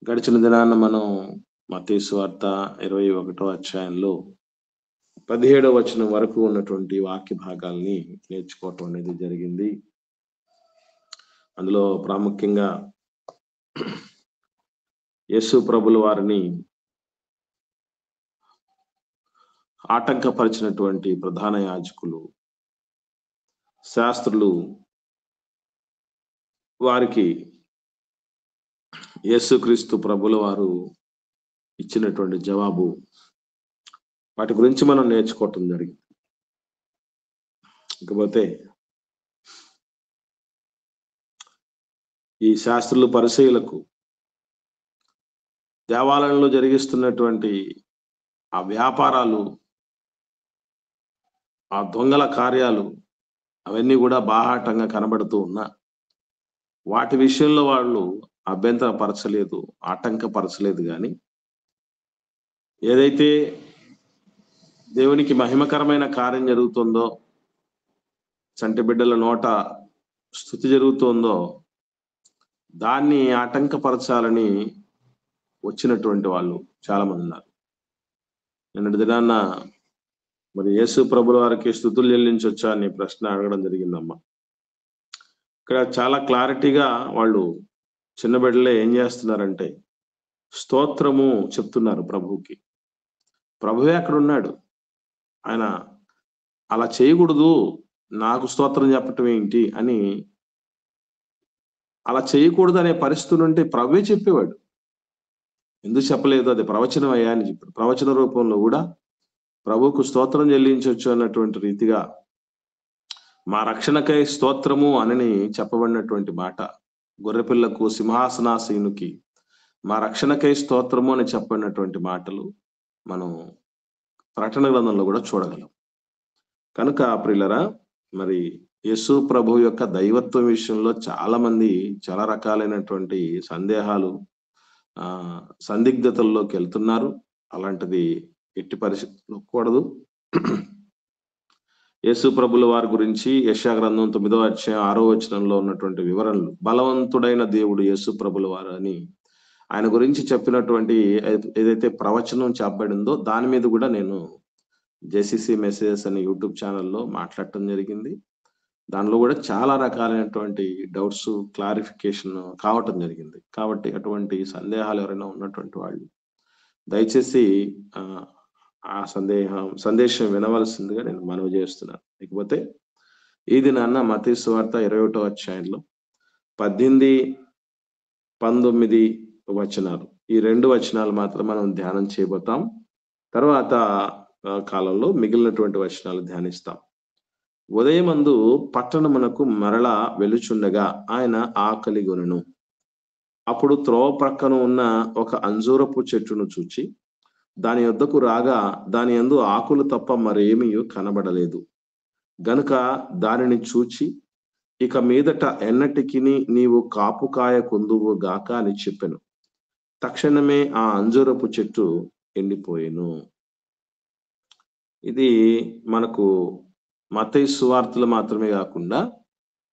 గడిచిన దినాన మనం మత్తయి సువార్త 21వ అధ్యాయంలో 17వ వచనం వరకు ఉన్నటువంటి వాక్య భాగాల్ని నేర్చుకోవటం అనేది జరిగింది. అందులో ప్రాముఖ్యంగా యేసు ప్రభుల వారిని ఆటంకపరిచినటువంటి ప్రధాన యాజకులు, శాస్త్రులు వారికి యేసుక్రీస్తు ప్రభుల వారు ఇచ్చినటువంటి జవాబు, వాటి గురించి మనం నేర్చుకోవటం జరిగింది. ఇకపోతే ఈ శాస్త్రులు పరిసయ్యులకు దేవాలయంలో జరిగిస్తున్నటువంటి ఆ వ్యాపారాలు, ఆ దొంగల కార్యాలు అవన్నీ కూడా బాహాటంగా కనబడుతూ ఉన్నా వాటి విషయంలో వాళ్ళు అభ్యంతరపరచలేదు, ఆటంకపరచలేదు. కానీ ఏదైతే దేవునికి మహిమకరమైన కార్యం జరుగుతుందో, చంటి బిడ్డల నోట స్తుతి జరుగుతుందో, దాన్ని ఆటంకపరచాలని వచ్చినటువంటి వాళ్ళు చాలా మంది ఉన్నారు. నిన్నటి దినాన్న మరి యేసు ప్రభుల వారికి స్తుతులు చెల్లించొచ్చా అని ప్రశ్న అడగడం జరిగిందమ్మా. ఇక్కడ చాలా క్లారిటీగా వాళ్ళు చిన్న బిడ్డలే ఏం చేస్తున్నారంటే స్తోత్రము చెప్తున్నారు ప్రభువుకి. ప్రభువే అక్కడ ఉన్నాడు, ఆయన అలా చేయకూడదు, నాకు స్తోత్రం చెప్పటం ఏంటి అని, అలా చేయకూడదు అనే పరిస్థితులు ఉంటే ప్రభువే చెప్పేవాడు. ఎందుకు చెప్పలేదు? అది ప్రవచనం అయ్యా అని చెప్పాడు. ప్రవచన రూపంలో కూడా ప్రభువుకు స్తోత్రం చెల్లించవచ్చు అన్నటువంటి రీతిగా మా రక్షణకై స్తోత్రము అని చెప్పబడినటువంటి మాట, గొర్రెపిల్లకు సింహాసనాసీనుకి మా రక్షణకై స్తోత్రము అని చెప్పబడినటువంటి మాటలు మనం ప్రకటన గ్రంథంలో కూడా చూడగలం. కనుక ప్రియులరా, మరి యేసు ప్రభు యొక్క దైవత్వం విషయంలో చాలా మంది చాలా రకాలైనటువంటి సందేహాలు, సందిగ్ధతల్లోకి వెళ్తున్నారు. అలాంటిది ఎట్టి పరిస్థితుల్లో కూడదు. యేసు ప్రభుల వారి గురించి యెషయా గ్రంథం 9వ అధ్యాయం 6వ వచనంలో ఉన్నటువంటి వివరణలు, బలవంతుడైన దేవుడు యేసు ప్రభుల వారు అని ఆయన గురించి చెప్పినటువంటి ఏదైతే ప్రవచనం చెప్పబడిందో దాని మీద కూడా నేను జేసీసీ మెసేజెస్ అనే యూట్యూబ్ ఛానల్లో మాట్లాడటం జరిగింది. దానిలో కూడా చాలా రకాలైనటువంటి డౌట్స్ క్లారిఫికేషన్ కావటం జరిగింది. కాబట్టి అటువంటి సందేహాలు ఎవరైనా ఉన్నటువంటి వాళ్ళు దయచేసి ఆ సందేశం వినవలసిందిగా నేను మనవి చేస్తున్నాను. ఇకపోతే ఈ దినాన్న మత్తయి సువార్త 21వ అధ్యాయంలో 18, 19 వచనాలు, ఈ 2 వచనాలు మాత్రం మనం ధ్యానం చేయబోతాం. తర్వాత కాలంలో మిగిలినటువంటి వచనాలు ధ్యానిస్తాం. ఉదయమందు పట్టణమునకు మరలా వెలుచుండగా ఆయన ఆకలిగొనెను. అప్పుడు త్రోవ ప్రక్కన ఉన్న ఒక అంజూరపు చెట్టును చూచి దాని యొద్దకు రాగా దాని యందు ఆకులు తప్ప మరేమీ కనబడలేదు. గనుక దానిని చూచి, ఇక మీదట ఎన్నటికి నీవు కాపుకాయ కొందువు గాక అని చెప్పెను. తక్షణమే ఆ అంజూరపు చెట్టు ఎండిపోయెను. ఇది మనకు మత్తయి సువార్తలో మాత్రమే కాకుండా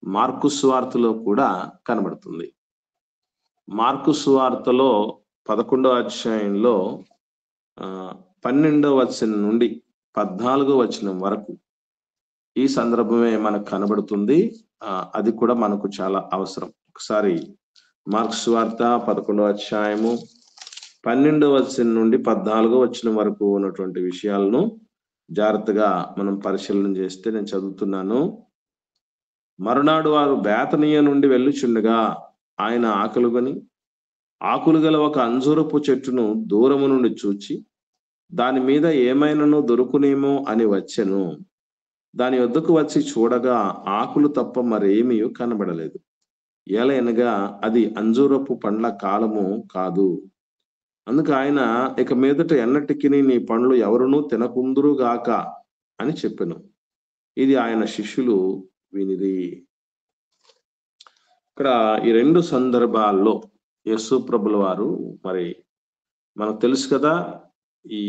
మార్కు సువార్తలో కూడా కనబడుతుంది. మార్కు సువార్తలో 11వ అధ్యాయంలో 12వ వచనం నుండి 14వ వచనం వరకు ఈ సందర్భమే మనకు కనబడుతుంది. అది కూడా మనకు చాలా అవసరం. ఒకసారి మార్కు సువార్త 11వ అధ్యాయము 12వ వచనం నుండి 14వ వచనం వరకు ఉన్నటువంటి విషయాలను జాగ్రత్తగా మనం పరిశీలన చేస్తే, నేను చదువుతున్నాను. మరునాడు వారు బేతనీయ నుండి వెళ్ళుచుండగా ఆయన ఆకలిగొని ఆకులు గల ఒక అంజూరపు చెట్టును దూరము నుండి చూచి దాని మీద ఏమైనాను దొరుకునేమో అని వచ్చెను. దాని వద్దకు వచ్చి చూడగా ఆకులు తప్ప మరేమీ కనబడలేదు. ఏలయనగా అది అంజూరపు పండ్ల కాలము కాదు. అందుకు ఆయన, ఇక మీదట ఎన్నటికి నీ పండ్లు ఎవరునూ తినకుందురుగాక అని చెప్పెను. ఇది ఆయన శిష్యులు వినిరి. ఇక్కడ ఈ 2 సందర్భాల్లో యేసు ప్రభుల వారు, మరి మనకు తెలుసు కదా, ఈ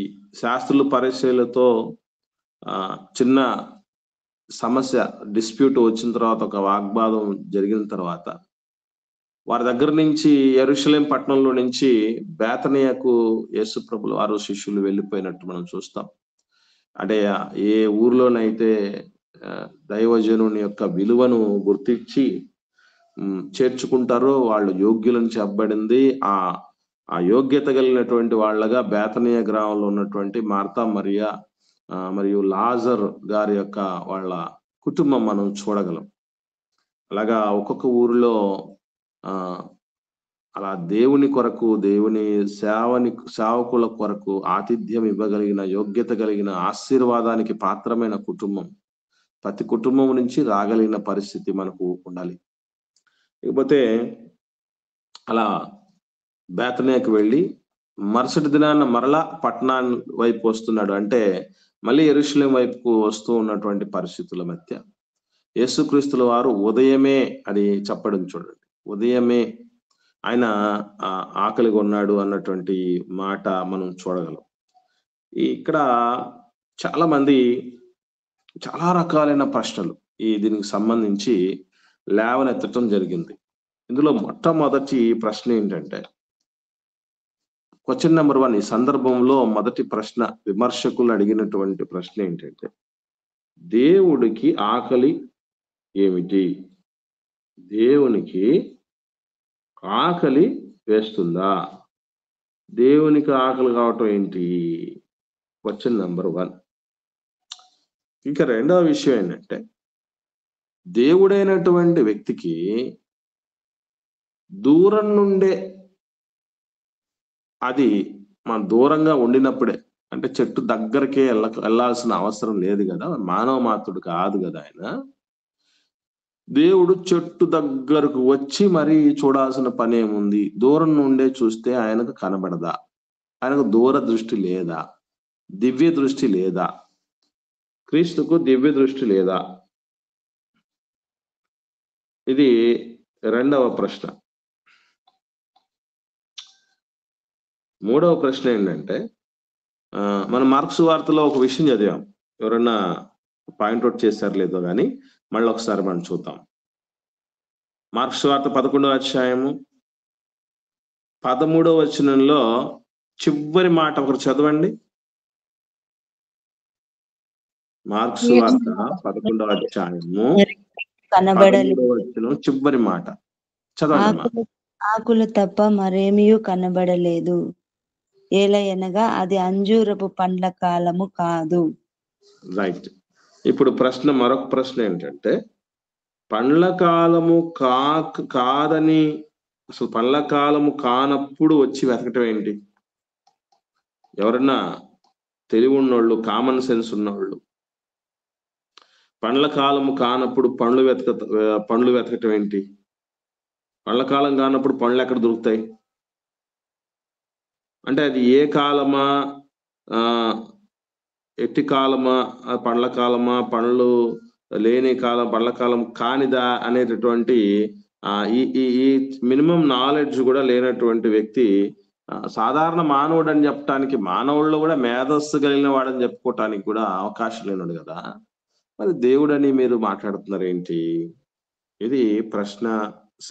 శాస్త్రులు పరిచయులతో చిన్న సమస్య, డిస్ప్యూట్ వచ్చిన తర్వాత, ఒక వాగ్వాదం జరిగిన తర్వాత వారి దగ్గర నుంచి యెరూషలేం పట్టణంలో నుంచి బేతనియకు యేసు ప్రభులు వారు శిష్యులు వెళ్ళిపోయినట్టు మనం చూస్తాం. అంటే ఏ ఊర్లోనైతే దైవజనుని యొక్క విలువను గుర్తించి చేర్చుకుంటారో వాళ్ళు యోగ్యులను చెప్పబడింది. ఆ యోగ్యత కలిగినటువంటి వాళ్ళగా బేతనియ గ్రామంలో ఉన్నటువంటి మార్తా మరియా మరియు లాజర్ గారి యొక్క వాళ్ళ కుటుంబం మనం చూడగలం. అలాగా ఒక్కొక్క ఊరిలో అలా దేవుని కొరకు, దేవుని సేవకుల కొరకు ఆతిథ్యం ఇవ్వగలిగిన, యోగ్యత కలిగిన, ఆశీర్వాదానికి పాత్రమైన కుటుంబం ప్రతి కుటుంబం నుంచి రాగలిగిన పరిస్థితి మనకు ఉండాలి. ఇకపోతే అలా బేతనియకు వెళ్ళి మరుసటి దినాన మరలా పట్టణాన్ని వైపు వస్తున్నాడు. అంటే మళ్ళీ యెరూషలేం వైపుకు వస్తూ ఉన్నటువంటి పరిస్థితుల మధ్య యేసుక్రీస్తుల వారు ఉదయమే అది చెప్పడం చూడండి. ఉదయమే ఆయన ఆకలిగా ఉన్నాడు అన్నటువంటి మాట మనం చూడగలం. ఇక్కడ చాలా మంది చాలా రకాలైన ప్రశ్నలు దీనికి సంబంధించి లేవనెత్తడం జరిగింది. ఇందులో మొట్టమొదటి ప్రశ్న ఏంటంటే, క్వశ్చన్ నెంబర్ 1, ఈ సందర్భంలో మొదటి ప్రశ్న విమర్శకులు అడిగినటువంటి ప్రశ్న ఏంటంటే, దేవుడికి ఆకలి ఏమిటి? దేవునికి ఆకలి వేస్తుందా? దేవునికి ఆకలి కావటం ఏంటి? Question number 1. ఇక రెండవ విషయం ఏంటంటే, దేవుడైనటువంటి వ్యక్తికి దూరం నుండే, అది మన దూరంగా ఉండినప్పుడే, అంటే చెట్టు దగ్గరకే వెళ్ళాల్సిన అవసరం లేదు కదా, మానవ మాత్రుడు కాదు కదా ఆయన. దేవుడు చెట్టు దగ్గరకు వచ్చి మరీ చూడాల్సిన పని ఏముంది? దూరం నుండే చూస్తే ఆయనకు కనబడదా? ఆయనకు దూర దృష్టి లేదా? దివ్య దృష్టి లేదా? క్రీస్తుకు దివ్య దృష్టి లేదా? ఇది రెండవ ప్రశ్న. మూడవ ప్రశ్న ఏంటంటే, మనం మార్క్స్ వార్తలో ఒక విషయం చదివాం. ఎవరన్నా పాయింట్అవుట్ చేశారు లేదో కానీ మళ్ళీ ఒకసారి మనం చూద్దాం. మార్క్స్ వార్త 11వ అధ్యాయము 13వ వచనంలో చివరి మాట ఒకరు చదవండి. మార్క్స్ వార్త 11వ అధ్యాయము 13వ వచనం చివరి మాట చదవండి. ఆకులు తప్ప మరేమీ కనబడలేదు, ఏలయనగా అది అంజూరపు పండ్ల కాలము కాదు. రైట్. ఇప్పుడు ప్రశ్న, మరొక ప్రశ్న ఏంటంటే, పండ్ల కాలము కాదని, అసలు పండ్ల కాలము కానప్పుడు వచ్చి వెతకటం ఏంటి? ఎవరన్నా తెలివి ఉన్నోళ్ళు, కామన్ సెన్స్ ఉన్నోళ్ళు పండ్ల కాలము కానప్పుడు పండ్లు వెతకటం ఏంటి? పండ్ల కాలం కానప్పుడు పండ్లు ఎక్కడ దొరుకుతాయి? అంటే అది ఏ కాలమా, ఎట్టి కాలమా, పండ్ల కాలమా, పండ్లు లేని కాలం, పండ్ల కాలం కానిదా అనేటటువంటి ఈ మినిమం నాలెడ్జ్ కూడా లేనటువంటి వ్యక్తి సాధారణ మానవుడు అని చెప్పడానికి, మానవుల్లో కూడా మేధస్సు కలిగిన వాడని చెప్పుకోవటానికి కూడా అవకాశం లేనుడు కదా. మరి దేవుడని మీరు మాట్లాడుతున్నారు ఏంటి? ఇది ప్రశ్న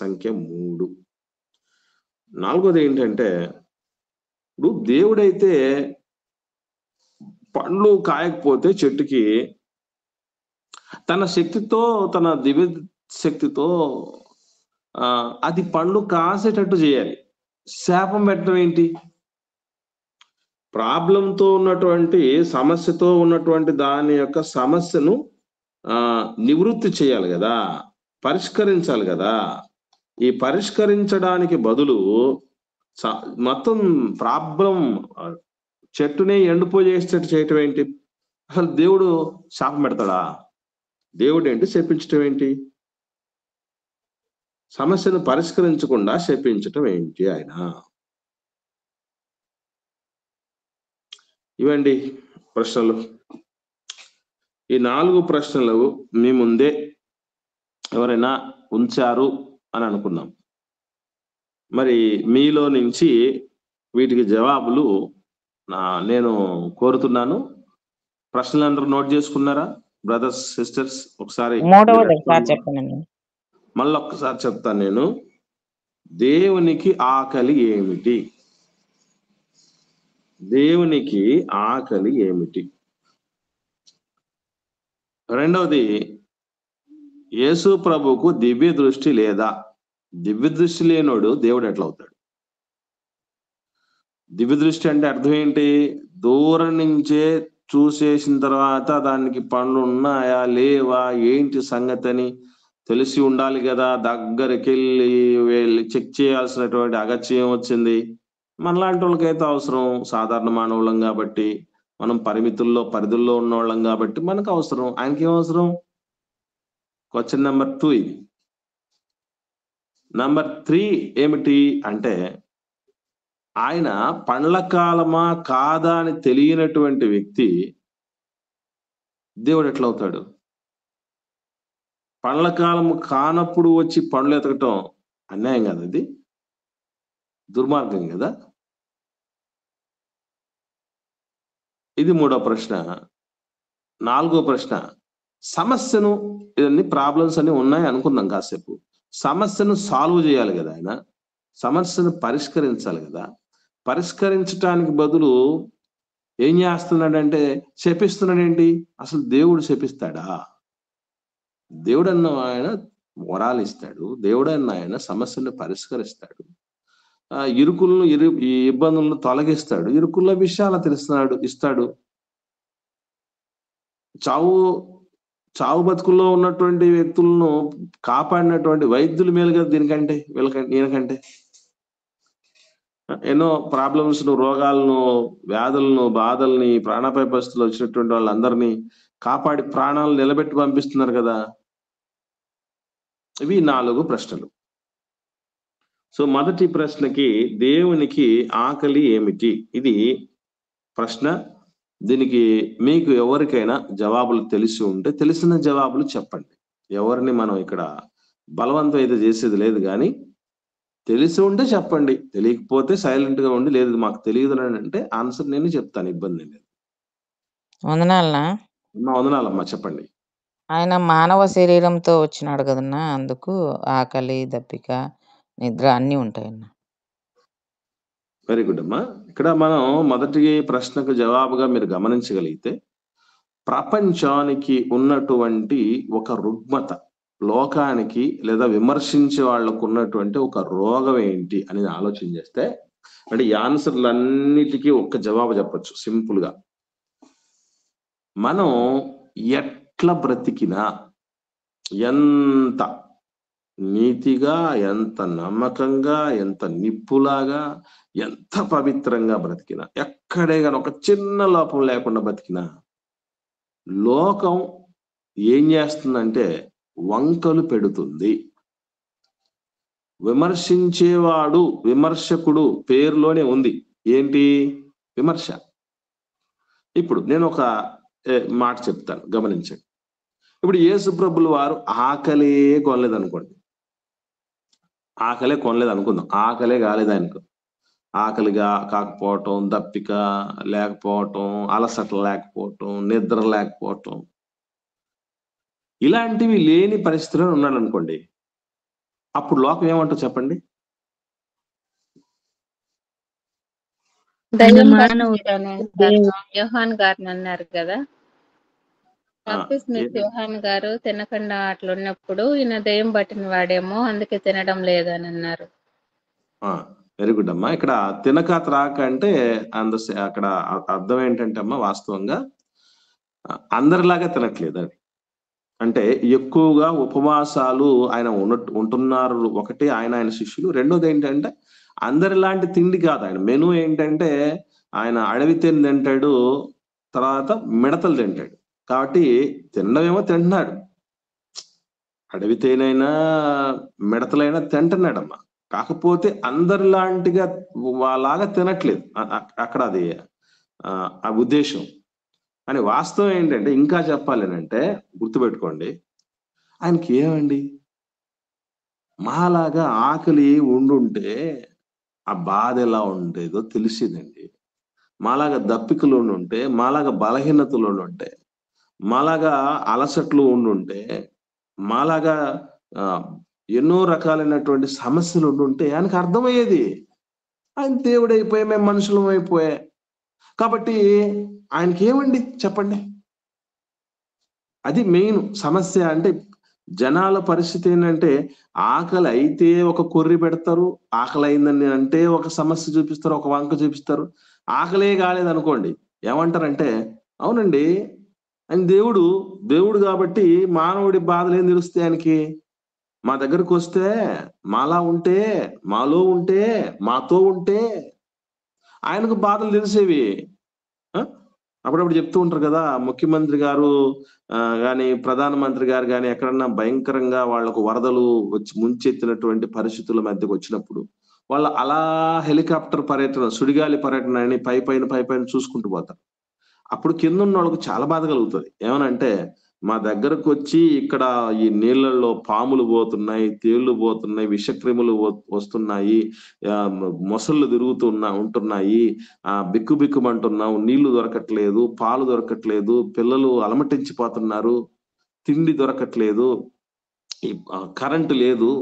సంఖ్య 3. 4వది ఏంటంటే, ఇప్పుడు దేవుడైతే పండ్లు కాయకపోతే చెట్టుకి తన శక్తితో, తన దివ్య శక్తితో అది పండ్లు కాసేటట్టు చేయాలి. శాపం పెట్టడం ఏంటి? ప్రాబ్లంతో ఉన్నటువంటి, సమస్యతో ఉన్నటువంటి దాని యొక్క సమస్యను నివృత్తి చేయాలి కదా, పరిష్కరించాలి కదా. ఈ పరిష్కరించడానికి బదులు మొత్తం ప్రాబ్లం చెట్టునే ఎండిపోయేసేటట్టు చేయటం ఏంటి? అసలు దేవుడు శాపం పెడతాడా? దేవుడు ఏంటి శపించటం ఏంటి? సమస్యను పరిష్కరించకుండా శపించటం ఏంటి ఆయన? ఇవండి ప్రశ్నలు. ఈ 4 ప్రశ్నలు మీ ముందే ఎవరైనా ఉంచారు అని అనుకున్నాం. మరి మీలో నుంచి వీటికి జవాబులు నేను కోరుతున్నాను. ప్రశ్నలు అందరూ నోట్ చేసుకున్నారా బ్రదర్స్, సిస్టర్స్? ఒకసారి మళ్ళీ ఒక్కసారి చెప్తాను నేను. దేవునికి ఆకలి ఏమిటి? దేవునికి ఆకలి ఏమిటి? రెండవది, యేసు ప్రభుకు దివ్య దృష్టి లేదా? దివ్య దృష్టి లేనోడు దేవుడు ఎట్లా అవుతాడు? దివ్య దృష్టి అంటే అర్థం ఏంటి? దూరం నుంచే చూసేసిన తర్వాత దానికి పండ్లు ఉన్నాయా లేవా ఏంటి సంగతి అని తెలిసి ఉండాలి కదా. దగ్గరికి వెళ్ళి చెక్ చేయాల్సినటువంటి అగత్యం వచ్చింది. మనలాంటి వాళ్ళకైతే అవసరం. సాధారణ మానవులం కాబట్టి, మనం పరిధుల్లో ఉన్నవాళ్ళం కాబట్టి మనకు అవసరం. ఆయనకి ఏం అవసరం? క్వశ్చన్ నెంబర్ 2 ఇది. నెంబర్ 3 ఏమిటి అంటే, ఆయన పండ్ల కాలమా కాదా అని తెలియనటువంటి వ్యక్తి దేవుడు ఎట్లా అవుతాడు? పండ్ల కాలము కానప్పుడు వచ్చి పండ్లు ఎతకటం అన్యాయం కదా, అది దుర్మార్గం కదా. ఇది 3వ ప్రశ్న. 4వ ప్రశ్న, సమస్యను, ఇవన్నీ ప్రాబ్లమ్స్ అన్ని ఉన్నాయి అనుకుందాం కాసేపు. సమస్యను సాల్వ్ చేయాలి కదా ఆయన, సమస్యను పరిష్కరించాలి కదా. పరిష్కరించడానికి బదులు ఏం చేస్తున్నాడంటే శపిస్తున్నాడు. ఏంటి అసలు? దేవుడు శపిస్తాడా? దేవుడన్న ఆయన వరాలు ఇస్తాడు. దేవుడన్న ఆయన సమస్యను పరిష్కరిస్తాడు. ఇరుకులను ఈ ఇబ్బందులను తొలగిస్తాడు. ఇరుకుల విషయాలు ఇస్తాడు. చావు బతుకుల్లో ఉన్నటువంటి వ్యక్తులను కాపాడినటువంటి వైద్యుల మేలుగా దీనికంటే ఈయనకంటే. ఎన్నో ప్రాబ్లమ్స్ ను, రోగాలను, వ్యాధులను, బాధల్ని, ప్రాణాపాయ పరిస్థితులు వచ్చినటువంటి వాళ్ళందరినీ కాపాడి ప్రాణాలు నిలబెట్టి పంపిస్తున్నారు కదా. ఇవి 4 ప్రశ్నలు. సో మొదటి ప్రశ్నకి, దేవునికి ఆకలి ఏమిటి, ఇది ప్రశ్న. దీనికి మీకు ఎవరికైనా జవాబులు తెలిసి ఉంటే తెలిసిన జవాబులు చెప్పండి. ఎవరిని మనం ఇక్కడ బలవంతం అయితే చేసేది లేదు, కానీ తెలిసి ఉంటే చెప్పండి. తెలియకపోతే సైలెంట్ గా ఉండి, లేదు మాకు తెలియదు అని అంటే ఆన్సర్ నేను చెప్తాను, ఇబ్బంది లేదు. వందనాలనా? వందనాలమ్మా, చెప్పండి. ఆయన మానవ శరీరంతో వచ్చినాడు కదన్నా, అందుకు ఆకలి, దప్పిక, నిద్ర అన్నీ ఉంటాయన్న. వెరీ గుడ్ అమ్మా. ఇక్కడ మనం మొదటి ప్రశ్నకు జవాబుగా మీరు గమనించగలిగితే, ప్రపంచానికి ఉన్నటువంటి ఒక రుగ్మత, లోకానికి లేదా విమర్శించే వాళ్లకు ఉన్నటువంటి ఒక రోగం ఏంటి అని ఆలోచన చేస్తే, అంటే ఈ ఆన్సర్లన్నిటికీ ఒక్క జవాబు చెప్పచ్చు సింపుల్ గా. మనం ఎట్లా బ్రతికినా, ఎంత నీతిగా, ఎంత నమ్మకంగా, ఎంత నిప్పులాగా, ఎంత పవిత్రంగా బ్రతికినా, ఎక్కడే కానీ ఒక చిన్న లోపం లేకుండా బ్రతికినా, లోకం ఏం చేస్తుందంటే వంకలు పెడుతుంది. విమర్శించేవాడు, విమర్శకుడు పేరులోనే ఉంది. ఏంటి? విమర్శ. ఇప్పుడు నేను ఒక మాట చెప్తాను, గమనించండి. ఇప్పుడు యేసు ప్రభుల వారు ఆకలే కొనలేదు అనుకోండి, ఆకలే కొనలేదు అనుకుందాం, ఆకలే కాలేదు అనుకో. ఆకలిగా కాకపోవటం, దప్పిక లేకపోవటం, అలసట లేకపోవటం, నిద్ర లేకపోవటం, ఇలాంటివి లేని పరిస్థితిలో ఉన్నాడు అనుకోండి. అప్పుడు లోకం ఏమంటో చెప్పండి? యోహాన్ గారిని అన్నారు కదా, యోహాన్ గారు తినకుండా అట్లున్నప్పుడు ఈయన దయ్యం పట్టిన వాడేమో, అందుకే తినడం లేదని అన్నారు. వెరీ గుడ్ అమ్మా. ఇక్కడ తినక త్రాక అంటే అక్కడ అర్థం ఏంటంటే అమ్మా, వాస్తవంగా అందరిలాగా తినట్లేదు అది. అంటే ఎక్కువగా ఉపవాసాలు ఆయన ఉంటున్నారు. ఒకటి, ఆయన శిష్యులు. రెండోది ఏంటంటే అందరిలాంటి తిండి కాదు ఆయన మెను. ఏంటంటే ఆయన అడవి తేనె తింటాడు, తర్వాత మిడతలు తింటాడు. కాబట్టి తినడమేమో తింటున్నాడు, అడవి తేనైనా మిడతలైనా తింటున్నాడమ్మా. కాకపోతే అందరిలాంటిగా వాళ్ళలాగా తినట్లేదు. అక్కడ అది ఆ ఉద్దేశం. అని వాస్తవం ఏంటంటే, ఇంకా చెప్పాలేనంటే గుర్తుపెట్టుకోండి, ఆయనకి ఏమండి మాలాగా ఆకలి ఉండుంటే ఆ బాధ ఎలా ఉండేదో తెలిసిందండి. మాలాగా దప్పికలు ఉండుంటే, మాలాగా బలహీనతలు ఉండుంటే, మాలాగా అలసట్లు ఉండుంటే, మాలాగా ఎన్నో రకాలైనటువంటి సమస్యలు ఉండుంటే ఆయనకు అర్థమయ్యేది. ఆయన దేవుడైపోయా, మేము మనుషులం అయిపోయా. కాబట్టి ఆయనకి ఏమండి చెప్పండి? అది మెయిన్ సమస్య. అంటే జనాల పరిస్థితి ఏంటంటే, ఆకలి అయితే ఒక కొర్రి పెడతారు, ఆకలి అయిందని అంటే ఒక సమస్య చూపిస్తారు, ఒక వంక చూపిస్తారు. ఆకలే కాలేదనుకోండి ఏమంటారంటే, అవునండి ఆయన దేవుడు కాబట్టి మానవుడి బాధలు ఏం తెలుస్తాయి ఆయనకి? మా దగ్గరకు వస్తే, మాలా ఉంటే, మాలో ఉంటే, మాతో ఉంటే ఆయనకు బాధలు తెలిసేవి. అప్పుడప్పుడు చెప్తూ ఉంటారు కదా, ముఖ్యమంత్రి గారు గాని, ప్రధానమంత్రి గారు గాని ఎక్కడన్నా భయంకరంగా వాళ్లకు వరదలు వచ్చి ముంచెత్తినటువంటి పరిస్థితుల మధ్యకు వచ్చినప్పుడు వాళ్ళు అలా హెలికాప్టర్ పర్యటన, సుడిగాలి పర్యటన అని పైపైన చూసుకుంటూ పోతారు. అప్పుడు కింద ఉన్న వాళ్ళకు చాలా బాధ కలుగుతుంది. ఏమనంటే, మా దగ్గరకు వచ్చి ఇక్కడ ఈ నీళ్ళల్లో పాములు పోతున్నాయి, తేళ్లు పోతున్నాయి, విషక్రిములు వస్తున్నాయి, మొసళ్ళు ఉంటున్నాయి, బిక్కుబిక్కుమంటున్నాం, నీళ్లు దొరకట్లేదు, పాలు దొరకట్లేదు, పిల్లలు అలమటించిపోతున్నారు, తిండి దొరకట్లేదు, కరెంటు లేదు,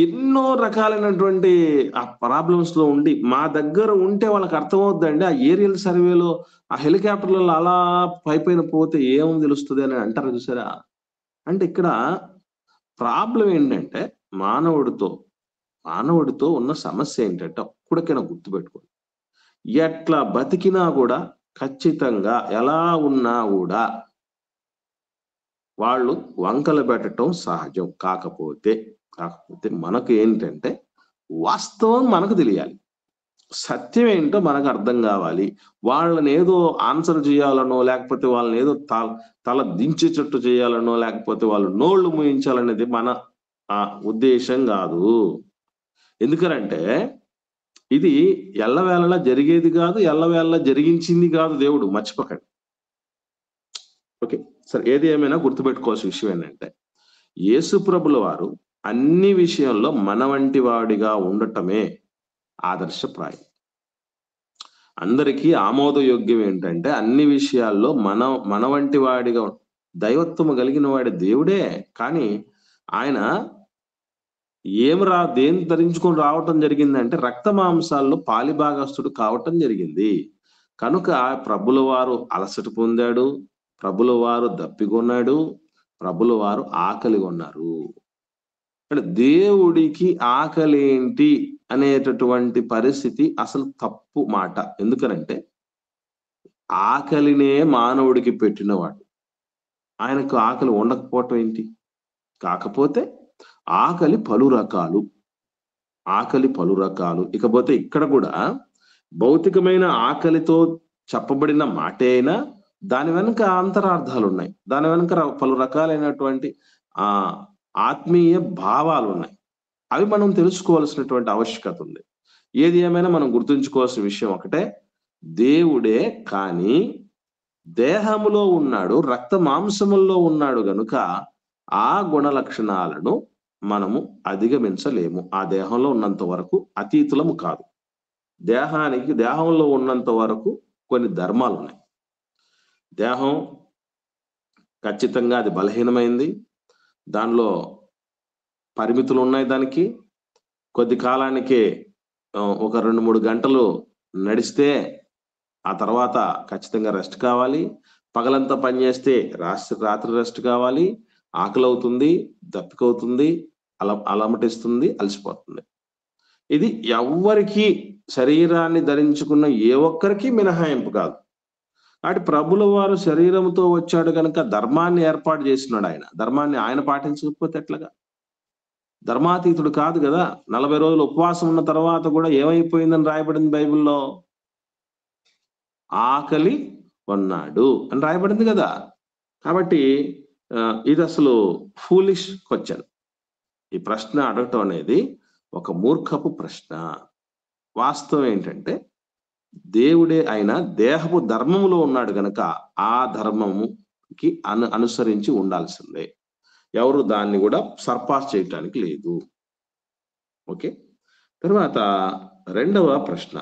ఎన్నో రకాలైనటువంటి ఆ ప్రాబ్లమ్స్ లో ఉండి మా దగ్గర ఉంటే వాళ్ళకి అర్థమవుద్దండి. ఆ ఏరియల్ సర్వేలో ఆ హెలికాప్టర్లలో అలా పైపైన పోతే ఏం తెలుస్తుంది అని అంటారు చూసారా? అంటే ఇక్కడ ప్రాబ్లం ఏంటంటే, మానవుడితో ఉన్న సమస్య ఏంటంటే, అప్పటికైనా గుర్తుపెట్టుకోండి, ఎట్లా బతికినా కూడా ఖచ్చితంగా ఎలా ఉన్నా కూడా వాళ్ళు వంకలు పెట్టడం సహజం. కాకపోతే మనకు ఏంటంటే, వాస్తవం మనకు తెలియాలి, సత్యం ఏంటో మనకు అర్థం కావాలి. వాళ్ళని ఏదో ఆన్సర్ చేయాలనో, లేకపోతే వాళ్ళని ఏదో తల దించేటట్టు చేయాలనో, లేకపోతే వాళ్ళు నోళ్లు మూయించాలనేది మన ఉద్దేశం కాదు. ఎందుకనంటే ఇది ఎల్లవేళలా జరిగేది కాదు, ఎల్లవేళలా జరిగించింది కాదు దేవుడు, మర్చిపోకండి. ఓకే, సరే, ఏది ఏమైనా గుర్తుపెట్టుకోవాల్సిన విషయం ఏంటంటే, యేసు ప్రభుల వారు అన్ని విషయంలో మన వంటి వాడిగా ఉండటమే ఆదర్శప్రాయం. అందరికీ ఆమోదయోగ్యం ఏంటంటే, అన్ని విషయాల్లో మన వంటి వాడిగా, దైవత్వము కలిగిన వాడి దేవుడే, కానీ ఆయన దేని ధరించుకొని రావటం జరిగిందంటే, రక్త మాంసాల్లో పాలిభాగస్తుడు కావటం జరిగింది. కనుక ప్రభుల వారు అలసట పొందాడు, ప్రభుల వారు దప్పికొన్నాడు, ప్రభుల వారు ఆకలి కొన్నారు. అంటే దేవుడికి ఆకలి ఏంటి అనేటటువంటి పరిస్థితి అసలు తప్పు మాట. ఎందుకనంటే, ఆకలినే మానవుడికి పెట్టినవాడు, ఆయనకు ఆకలి ఉండకపోవటం ఏంటి? కాకపోతే ఆకలి పలు రకాలు. ఇకపోతే ఇక్కడ కూడా భౌతికమైన ఆకలితో చెప్పబడిన మాటే అయినా దాని వెనుక అంతరార్థాలు ఉన్నాయి, దాని వెనుక పలు రకాలైనటువంటి ఆత్మీయ భావాలు ఉన్నాయి. అవి మనం తెలుసుకోవాల్సినటువంటి ఆవశ్యకత ఉంది. ఏది ఏమైనా మనం గుర్తుంచుకోవాల్సిన విషయం ఒకటే, దేవుడే కానీ దేహములో ఉన్నాడు, రక్త మాంసముల్లో ఉన్నాడు గనుక ఆ గుణ లక్షణాలను మనము అధిగమించలేము. ఆ దేహంలో ఉన్నంత వరకు అతీతులము కాదు. దేహంలో ఉన్నంత వరకు కొన్ని ధర్మాలు ఉన్నాయి. దేహం ఖచ్చితంగా అది బలహీనమైంది, దానిలో పరిమితులు ఉన్నాయి. దానికి కొద్ది కాలానికే ఒక 2-3 గంటలు నడిస్తే ఆ తర్వాత ఖచ్చితంగా రెస్ట్ కావాలి. పగలంతా పనిచేస్తే రాత్రి రెస్ట్ కావాలి. ఆకలి అవుతుంది, దప్పికవుతుంది, అలమటిస్తుంది, అలసిపోతుంది. ఇది ఎవ్వరికి, శరీరాన్ని ధరించుకున్న ఏ ఒక్కరికి మినహాయింపు కాదు. కాబట్టి ప్రభుల వారు శరీరంతో వచ్చాడు కనుక ధర్మాన్ని ఏర్పాటు చేసినాడు. ధర్మాన్ని ఆయన పాటించకపోతే ఎట్లాగా? ధర్మాతీతుడు కాదు కదా. 40 రోజులు ఉపవాసం ఉన్న తర్వాత కూడా ఏమైపోయిందని రాయబడింది బైబిల్లో? ఆకలి కొన్నాడు అని రాయబడింది కదా. కాబట్టి ఇది అసలు ఫూలిష్ క్వశ్చన్. ఈ ప్రశ్న అడగటం అనేది ఒక మూర్ఖపు ప్రశ్న. వాస్తవం ఏంటంటే, దేవుడే ఆయన దేహపు ధర్మములో ఉన్నాడు గనక ఆ ధర్మముకి అనుసరించి ఉండాల్సిందే. ఎవరు దాన్ని కూడా సర్పాస్ చేయటానికి లేదు. ఓకే, తర్వాత రెండవ ప్రశ్న,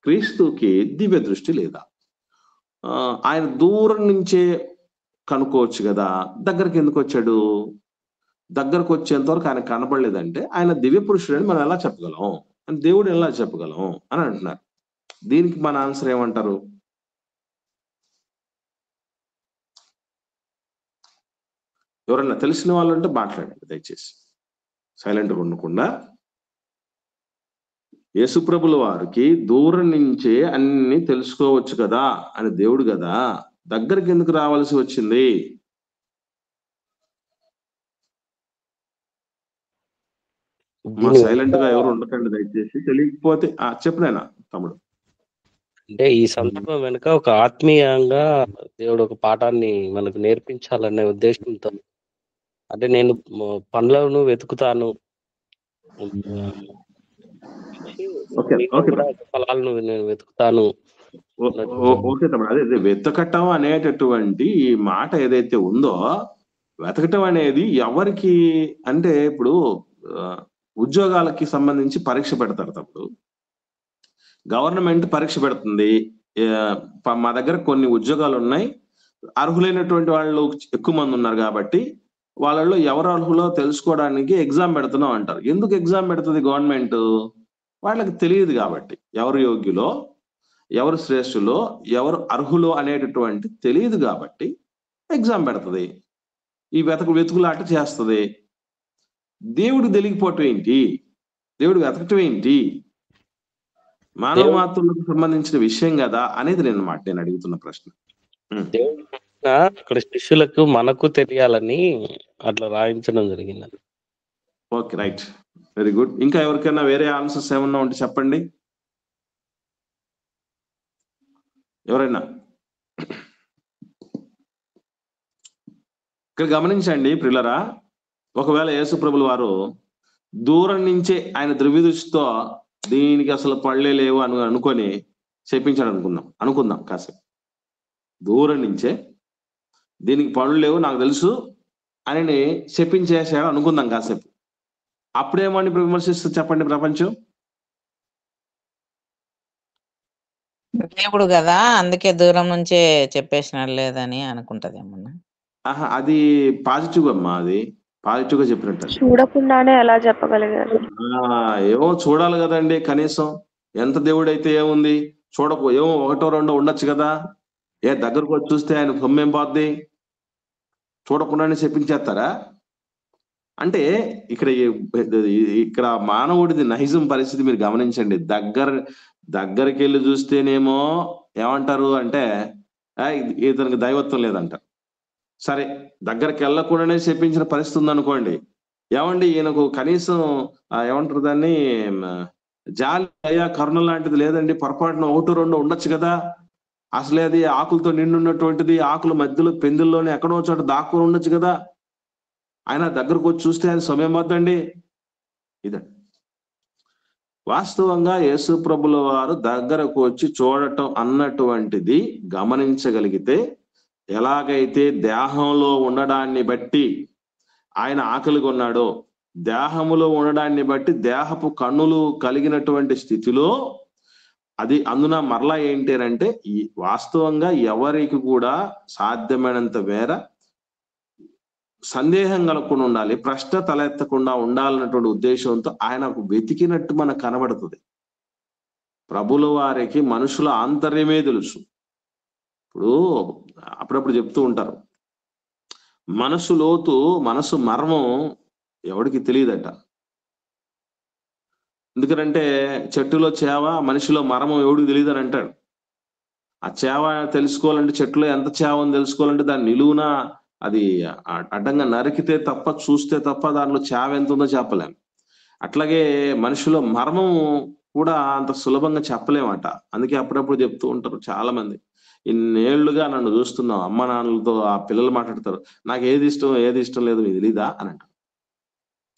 క్రీస్తుకి దివ్య దృష్టి లేదా? ఆయన దూరం నుంచే కనుక్కోవచ్చు కదా, దగ్గరికి ఎందుకు వచ్చాడు? దగ్గరకు వచ్చేంత వరకు ఆయన కనబడలేదంటే ఆయన దివ్య పురుషుడు అని మనం ఎలా చెప్పగలం, అని దేవుడు ఎలా చెప్పగలం అని అంటున్నారు. దీనికి మన ఆన్సర్ ఏమంటారు? ఎవరన్నా తెలిసిన వాళ్ళు ఉంటే మాట్లాడండి దయచేసి, సైలెంట్గా ఉండకుండా. యేసుప్రభుల వారికి దూరం నుంచే అన్ని తెలుసుకోవచ్చు కదా అని దేవుడు కదా, దగ్గరికి ఎందుకు రావాల్సి వచ్చింది? మా సైలెంట్ గా ఎవరు ఉండకండి దయచేసి. తెలియకపోతే చెప్పినాయన తమ్ముడు. అంటే ఈ సందర్భం వెనుక ఒక ఆత్మీయంగా దేవుడు ఒక పాఠాన్ని మనకు నేర్పించాలనే ఉద్దేశంతో, అంటే నేను పండ్లను వెతుకుతాను, ఫలాలను నేను వెతుకుతాను. ఓకే తమ్ముడు, అదే వెతకటం అనేటటువంటి ఈ మాట ఏదైతే ఉందో, వెతకటం అనేది ఎవరికి అంటే ఇప్పుడు ఉద్యోగాలకి సంబంధించి పరీక్ష పెడతారు తప్పుడు. గవర్నమెంట్ పరీక్ష పెడుతుంది, మా దగ్గర కొన్ని ఉద్యోగాలు ఉన్నాయి, అర్హులైనటువంటి వాళ్ళు ఎక్కువ మంది ఉన్నారు కాబట్టి వాళ్ళలో ఎవరు అర్హులో తెలుసుకోవడానికి ఎగ్జామ్ పెడుతున్నాం అంటారు. ఎందుకు ఎగ్జామ్ పెడుతుంది గవర్నమెంట్? వాళ్ళకి తెలియదు కాబట్టి, ఎవరు యోగ్యులో, ఎవరు శ్రేష్ఠులో, ఎవరు అర్హులో అనేటటువంటి తెలియదు కాబట్టి ఎగ్జామ్ పెడుతుంది, ఈ వెతుకులాట చేస్తుంది. దేవుడికి తెలియకపోవటం ఏంటి? దేవుడు వెతకటం ఏంటి? మానవ మాత్రులకు సంబంధించిన విషయం కదా అనేది నేను అడుగుతున్న ప్రశ్న. అక్కడ శిష్యులకు మనకు తెలియాలని అట్లా రాయించడం జరిగింది. Okay, right, very good. ఇంకా ఎవరికైనా వేరే ఆన్సర్స్ ఏమన్నా ఉంటే చెప్పండి. ఎవరైనా ఇక్కడ గమనించండి ప్రియులరా, ఒకవేళ యేసుప్రభుల వారు దూరం నుంచే ఆయన ద్రవ్యదృష్టితో దీనికి అసలు పళ్ళే లేవు అనుకొని చెప్పించాడు అనుకుందాం కాసేపు. దూరం నుంచే దీనికి పళ్ళు లేవు నాకు తెలుసు అని చెప్పించేసాడు అనుకుందాం కాసేపు. అప్పుడేమని విమర్శిస్తూ చెప్పండి ప్రపంచం? దేవుడు కదా అందుకే దూరం నుంచే చెప్పేసినాడు లేదని అనుకుంటది ఏమన్నా. అది పాజిటివ్ అమ్మా, అది పాజిటివ్ గా చెప్పినట్టు. చూడకుండానే ఎలా చెప్పగలిగారు? ఏమో చూడాలి కదండి, కనీసం ఎంత దేవుడైతే ఏముంది, ఏమో ఒకటో రెండో ఉండొచ్చు కదా. దగ్గరకు వచ్చి చూస్తే ఆయన సొమ్మేం పోద్ది? చూడకుండానే చెప్పించేస్తారా? అంటే ఇక్కడ మానవుడిది నైజం పరిస్థితి మీరు గమనించండి. దగ్గరికి వెళ్ళి చూస్తేనేమో ఏమంటారు అంటే ఇతనికి దైవత్వం లేదంటారు. సరే, దగ్గరికి వెళ్ళకుండానే చెప్పించిన పరిస్థితి ఉందనుకోండి, ఏమండి ఈయనకు కనీసం ఏమంటారు దాన్ని, జాలి, దయ, కరుణ లాంటిది లేదండి, పొరపాటున ఒకటో రెండో ఉండొచ్చు కదా. అసలే అది ఆకులతో నిండున్నటువంటిది, ఆకుల మధ్యలో పెందుల్లోనే ఎక్కడో చోట దాక్కుని ఉండొచ్చు కదా. ఆయన దగ్గరకు వచ్చి చూస్తే ఆయన సమయం వద్దండి. ఇదండి వాస్తవంగా యేసు ప్రభుల వారు దగ్గరకు వచ్చి చూడటం అన్నటువంటిది గమనించగలిగితే, ఎలాగైతే దేహంలో ఉండడాన్ని బట్టి ఆయన ఆకలిగా ఉన్నాడో, దేహములో ఉండడాన్ని బట్టి దేహపు కన్నులు కలిగినటువంటి స్థితిలో అది అందున మరలా ఏంటి అంటే, ఈ వాస్తవంగా ఎవరికి కూడా సాధ్యమైనంత మేర సందేహం కలగకుండా ఉండాలి, ప్రశ్న తలెత్తకుండా ఉండాలన్నటువంటి ఉద్దేశంతో ఆయన వెతికినట్టు మనకు కనబడుతుంది. ప్రభుల వారికి మనుషుల ఆంతర్యమే తెలుసు. ఇప్పుడు అప్పుడప్పుడు చెప్తూ ఉంటారు, మనసు లోతు, మనసు మర్మం ఎవడికి తెలియదట. ఎందుకంటే చెట్టులో చేవ, మనిషిలో మర్మం ఎవడికి తెలియదు అని అంటాడు. ఆ చేవ తెలుసుకోవాలంటే, చెట్టులో ఎంత చేవ అని తెలుసుకోవాలంటే దాని నిలువున అది అడ్డంగా నరికితే తప్ప, చూస్తే తప్ప దాంట్లో చేవ ఎంత ఉందో చెప్పలేం. అట్లాగే మనిషిలో మర్మం కూడా అంత సులభంగా చెప్పలేమట. అందుకే అప్పుడప్పుడు చెప్తూ ఉంటారు చాలా మంది, ఇన్నేళ్లుగా నన్ను చూస్తున్నావు, అమ్మ నాన్నలతో ఆ పిల్లలు మాట్లాడతారు, నాకు ఏది ఇష్టం లేదు నీకు తెలీదా అని అంటారు.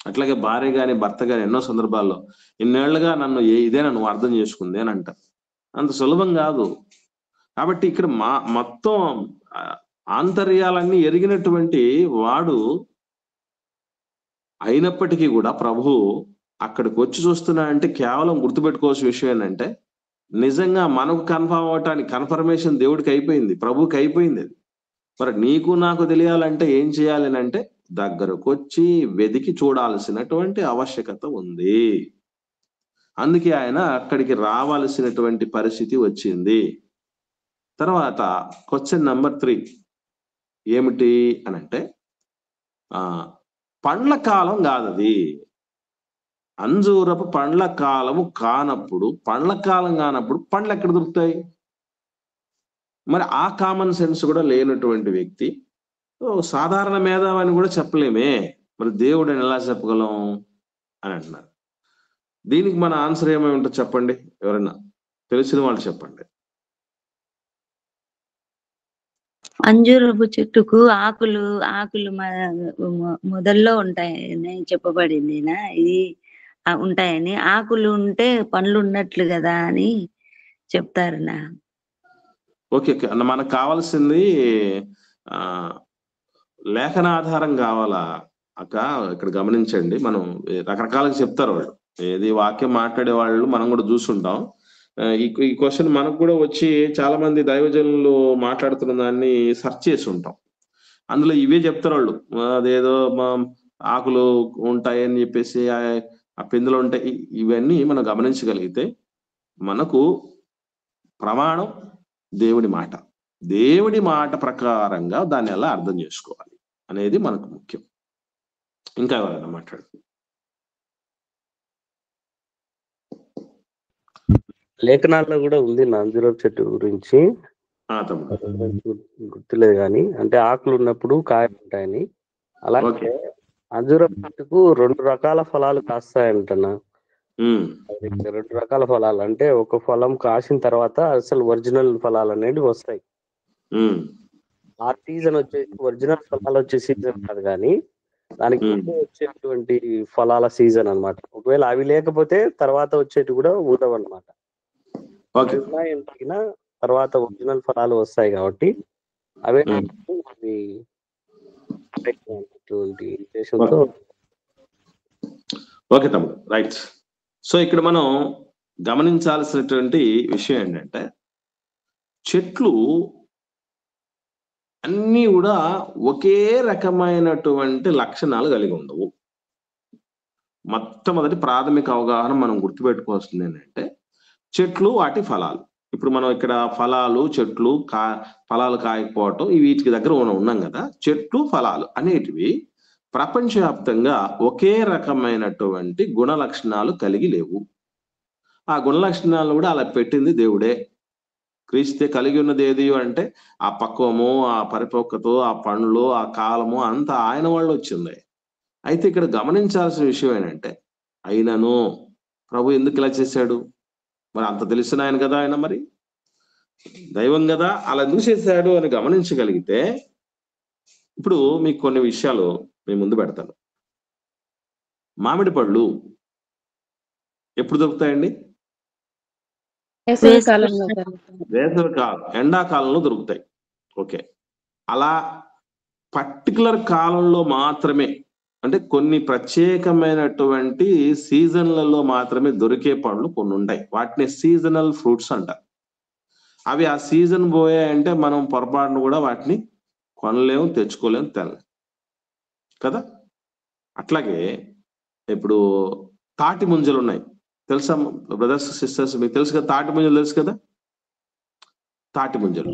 అట్లాగే భార్య గాని భర్త గాని ఎన్నో సందర్భాల్లో ఇన్నేళ్లుగా నన్ను ఇదే నన్ను అర్థం చేసుకుంది అని అంటారు. అంత సులభం కాదు. కాబట్టి ఇక్కడ మొత్తం ఆంతర్యాలన్నీ ఎరిగినటువంటి వాడు అయినప్పటికీ కూడా ప్రభు అక్కడికి వచ్చి చూస్తున్నాడంటే కేవలం గుర్తుపెట్టుకోవాల్సిన విషయం ఏంటంటే, నిజంగా మనకు కన్ఫర్మ్ అవటానికి కన్ఫర్మేషన్ దేవుడికి అయిపోయింది, ప్రభుకి అయిపోయింది. అది మరి నీకు నాకు తెలియాలంటే ఏం చేయాలి అంటే, దగ్గరకు వచ్చి వెదికి చూడాల్సినటువంటి ఆవశ్యకత ఉంది. అందుకే ఆయన అక్కడికి రావాల్సినటువంటి పరిస్థితి వచ్చింది. తర్వాత క్వశ్చన్ నెంబర్ 3 ఏమిటి అని అంటే, పండ్ల కాలం కాదది. అంజూరపు పండ్ల కాలము కానప్పుడు, పండ్ల కాలం కానప్పుడు పండ్లు ఎక్కడ దొరుకుతాయి? మరి ఆ కామన్ సెన్స్ కూడా లేనటువంటి వ్యక్తి సాధారణ మేధావి అని కూడా చెప్పలేమే, మరి దేవుడు అని ఎలా చెప్పగలం అని అంటున్నారు. దీనికి మన ఆన్సర్ ఏమై ఉంటుంది చెప్పండి, ఎవరైనా తెలిసిన వాళ్ళు చెప్పండి. అంజూరపు చెట్టుకు ఆకులు మొదల్లో ఉంటాయని చెప్పబడిందినా, ఇది ఉంటాయని. ఆకులు ఉంటే పండ్లు ఉన్నట్లు కదా అని చెప్తారునా. ఓకే, మనకు కావాల్సింది లేఖనాధారం కావాలా అక్క? ఇక్కడ గమనించండి, మనం రకరకాలుగా చెప్తారు వాళ్ళు, ఏది వాక్యం మాట్లాడే వాళ్ళు మనం కూడా చూసుంటాం. ఈ క్వశ్చన్ మనకు కూడా వచ్చి చాలా మంది దైవజనులు మాట్లాడుతున్న దాన్ని సెర్చ్ చేసి ఉంటాం. అందులో ఇవే చెప్తారు వాళ్ళు, అదేదో ఆకులు ఉంటాయని చెప్పేసి, ఆ పిందులు ఉంటాయి. ఇవన్నీ మనం గమనించగలిగితే మనకు ప్రమాణం దేవుడి మాట ప్రకారంగా దాన్ని ఎలా అర్థం చేసుకోవాలి అనేది మనకు ముఖ్యం. ఇంకా ఎవరైనా మాట్లాడు. లేఖనాల్లో కూడా ఉంది అంజూరపు చెట్టు గురించి, గుర్తులేదు కానీ, అంటే ఆకులు ఉన్నప్పుడు కాయలు ఉంటాయని. అలాగే అంజూరపు చెట్టుకు 2 రకాల ఫలాలు కాస్తాయంటన్నా. 2 రకాల ఫలాలు అంటే, ఒక ఫలం కాసిన తర్వాత అసలు ఒరిజినల్ ఫలాలు అనేవి వస్తాయి. ఆ సీజన్ వచ్చేసి ఒరిజినల్ ఫలాలు వచ్చే సీజన్ కాదు, కానీ దానికి ముందు వచ్చేటువంటి ఫలాల సీజన్ అన్నమాట. ఒకవేళ అవి లేకపోతే తర్వాత వచ్చేటి కూడా ఉండవు అన్నమాట. తర్వాత ఒరిజినల్ ఫలాలు వస్తాయి కాబట్టి అవే ఉద్దేశంతో. ఓకే తమ్ముడు, రైట్. సో ఇక్కడ మనం గమనించాల్సినటువంటి విషయం ఏంటంటే, చెట్లు అన్నీ కూడా ఒకే రకమైనటువంటి లక్షణాలు కలిగి ఉండవు. మొట్టమొదటి ప్రాథమిక అవగాహన మనం గుర్తుపెట్టుకోవాల్సింది ఏంటంటే, చెట్లు వాటి ఫలాలు. ఇప్పుడు మనం ఇక్కడ ఫలాలు, చెట్లు, ఫలాలు కాయకపోవటం, వీటికి దగ్గర ఉన్నాం కదా. చెట్లు, ఫలాలు అనేటివి ప్రపంచవ్యాప్తంగా ఒకే రకమైనటువంటి గుణ లక్షణాలు కలిగి లేవు. ఆ గుణ లక్షణాలను కూడా అలా పెట్టింది దేవుడే. క్రీస్తే కలిగి ఉన్నది ఏది అంటే, ఆ పక్వము, ఆ పరిపక్వత, ఆ పండ్లు, ఆ కాలము అంతా ఆయన వాళ్ళు వచ్చింది. అయితే ఇక్కడ గమనించాల్సిన విషయం ఏంటంటే, అయినను ప్రభు ఎందుకు ఇలా చేశాడు? మరి అంత తెలిసిన ఆయన కదా, ఆయన మరి దైవం కదా, అలా ఎందుకు చేశాడు అని గమనించగలిగితే, ఇప్పుడు మీకు కొన్ని విషయాలు మీ ముందు పెడతాను. మామిడి పళ్ళు ఎప్పుడు దొరుకుతాయండి? వేసవి కాలంలో. వేసవి కాలం, ఎండాకాలంలో దొరుకుతాయి. ఓకే, అలా పర్టికులర్ కాలంలో మాత్రమే, అంటే కొన్ని ప్రత్యేకమైనటువంటి సీజన్లలో మాత్రమే దొరికే పండ్లు కొన్ని ఉంటాయి. వాటిని సీజనల్ ఫ్రూట్స్ అంటారు. అవి ఆ సీజన్ పోయాయంటే మనం పొరపాటును కూడా వాటిని కొనలేము, తెచ్చుకోలేము, కదా. అట్లాగే ఇప్పుడు తాటి ముంజలు ఉన్నాయి, తెలుసా బ్రదర్స్ సిస్టర్స్? మీకు తెలుసు కదా తాటి ముంజలు, తెలుసు కదా తాటి ముంజలు.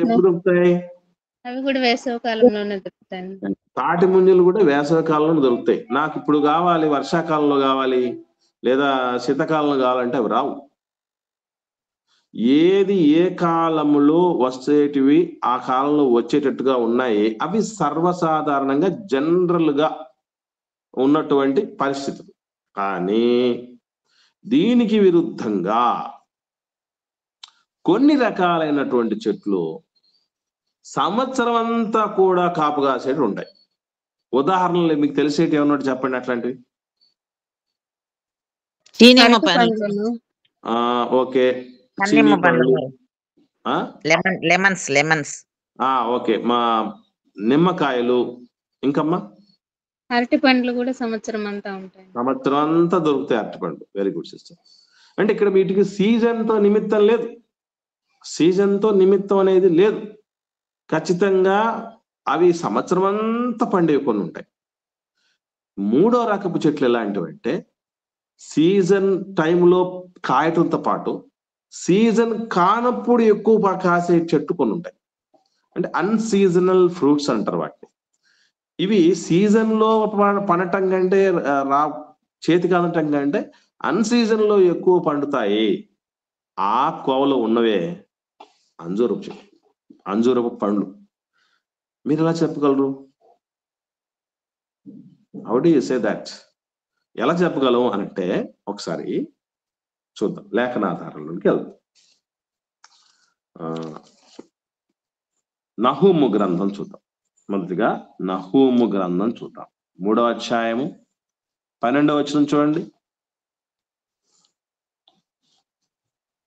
ఎప్పుడు దొరుకుతాయి? అవి కూడా వేసవి కాలంలోనే దొరుకుతాయి. తాటి ముంజలు కూడా వేసవి కాలంలో దొరుకుతాయి. నాకు ఇప్పుడు కావాలి, వర్షాకాలంలో కావాలి, లేదా శీతాకాలంలో కావాలంటే అవి రావు. ఏది ఏ కాలంలో వచ్చేటివి ఆ కాలంలో వచ్చేటట్టుగా ఉన్నాయి. అవి సర్వసాధారణంగా జనరల్ గా ఉన్నటువంటి పరిస్థితులు. కానీ దీనికి విరుద్ధంగా కొన్ని రకాలైనటువంటి చెట్లు సంవత్సరం అంతా కూడా కాపు కాసేటి ఉంటాయి. ఉదాహరణలు మీకు తెలిసేటి ఏమన్నట్టు చెప్పండి అట్లాంటివి. ఓకే, ఓకే, మా నిమ్మకాయలు, ఇంకమ్మా అరటి పండ్లు కూడా సంవత్సరం అంతా ఉంటాయి. సంవత్సరం అంతా దొరుకుతాయి అరటి పండ్లు. Very good sister. అంటే ఇక్కడ వీటికి సీజన్ తో నిమిత్తం లేదు, సీజన్ తో నిమిత్తం అనేది లేదు. ఖచ్చితంగా అవి సంవత్సరం అంతా పండేవి కొన్ని ఉంటాయి. మూడో రకపు చెట్లు ఎలాంటివంటే సీజన్ టైంలో కాయటంతో పాటు సీజన్ కానప్పుడు ఎక్కువ కాసే చెట్టు కొన్ని ఉంటాయి. అంటే అన్సీజనల్ ఫ్రూట్స్ అంటారు వాటిని. ఇవి సీజన్ లో పండటం కంటే చేతికి అందటం కంటే అన్సీజన్ లో ఎక్కువ పండుతాయి. ఆ కోవలో ఉన్నవే అంజూరపు చెట్లు, అంజూరపు పండ్లు. మీరు ఎలా చెప్పగలరు? How do you say that? ఎలా చెప్పగలం అంటే ఒకసారి చూద్దాం, లేఖనాధారంలోకి వెళ్దాం. నహూము గ్రంథం చూద్దాం. మొదటిగా నహూము గ్రంథం చూద్దాం. 3వ అధ్యాయము 12వ వచనం చూడండి.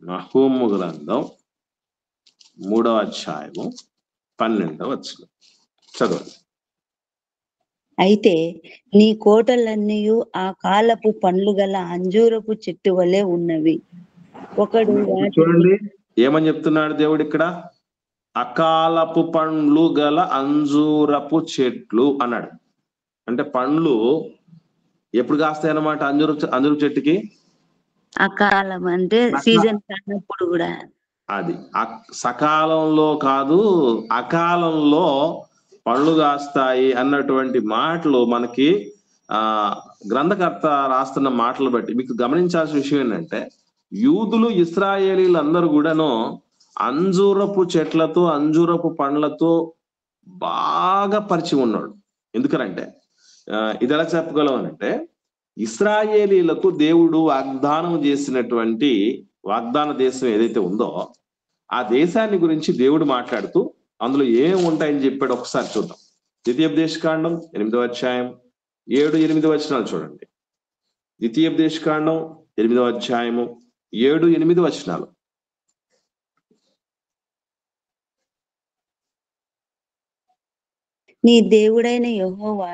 నహూము గ్రంథం 3వ అధ్యాయము 12వ వచనం చదవండి. అయితే నీ కోటలన్నీ ఆ కాలపు పండ్లు గల అంజూరపు చెట్టు వలె ఉన్నవి. ఒకడు చూడండి ఏమని చెప్తున్నాడు దేవుడు ఇక్కడ? అకాలపు పండ్లు గల అంజూరపు చెట్లు అన్నాడు. అంటే పండ్లు ఎప్పుడు కాస్తాయి అన్నమాట? అంజూరపు చెట్టుకి అకాలం అంటే సీజన్ కానప్పుడు కూడా. అది సకాలంలో కాదు, అకాలంలో పళ్ళు కాస్తాయి అన్నటువంటి మాటలు మనకి గ్రంథకర్త రాస్తున్న మాటలు బట్టి మీకు గమనించాల్సిన విషయం ఏంటంటే, యూదులు ఇశ్రాయేలీలు అందరూ కూడాను అంజూరపు చెట్లతో అంజూరపు పండ్లతో బాగా పరిచయం ఉన్నాడు. ఎందుకనంటే ఇది ఎలా చెప్పగలం అంటే, ఇశ్రాయేలీలకు దేవుడు వాగ్దానం చేసినటువంటి వాగ్దాన దేశం ఏదైతే ఉందో ఆ దేశాన్ని గురించి దేవుడు మాట్లాడుతూ అందులో ఏం ఉంటాయని చెప్పాడు. ఒకసారి చూద్దాం. ద్వితీయోపదేశకాండం 8వ అధ్యాయం 7-8 వచనాలు చూడండి. ద్వితీయోపదేశకాండం 8వ అధ్యాయము 7-8 వచనాలు. నీ దేవుడైన యెహోవా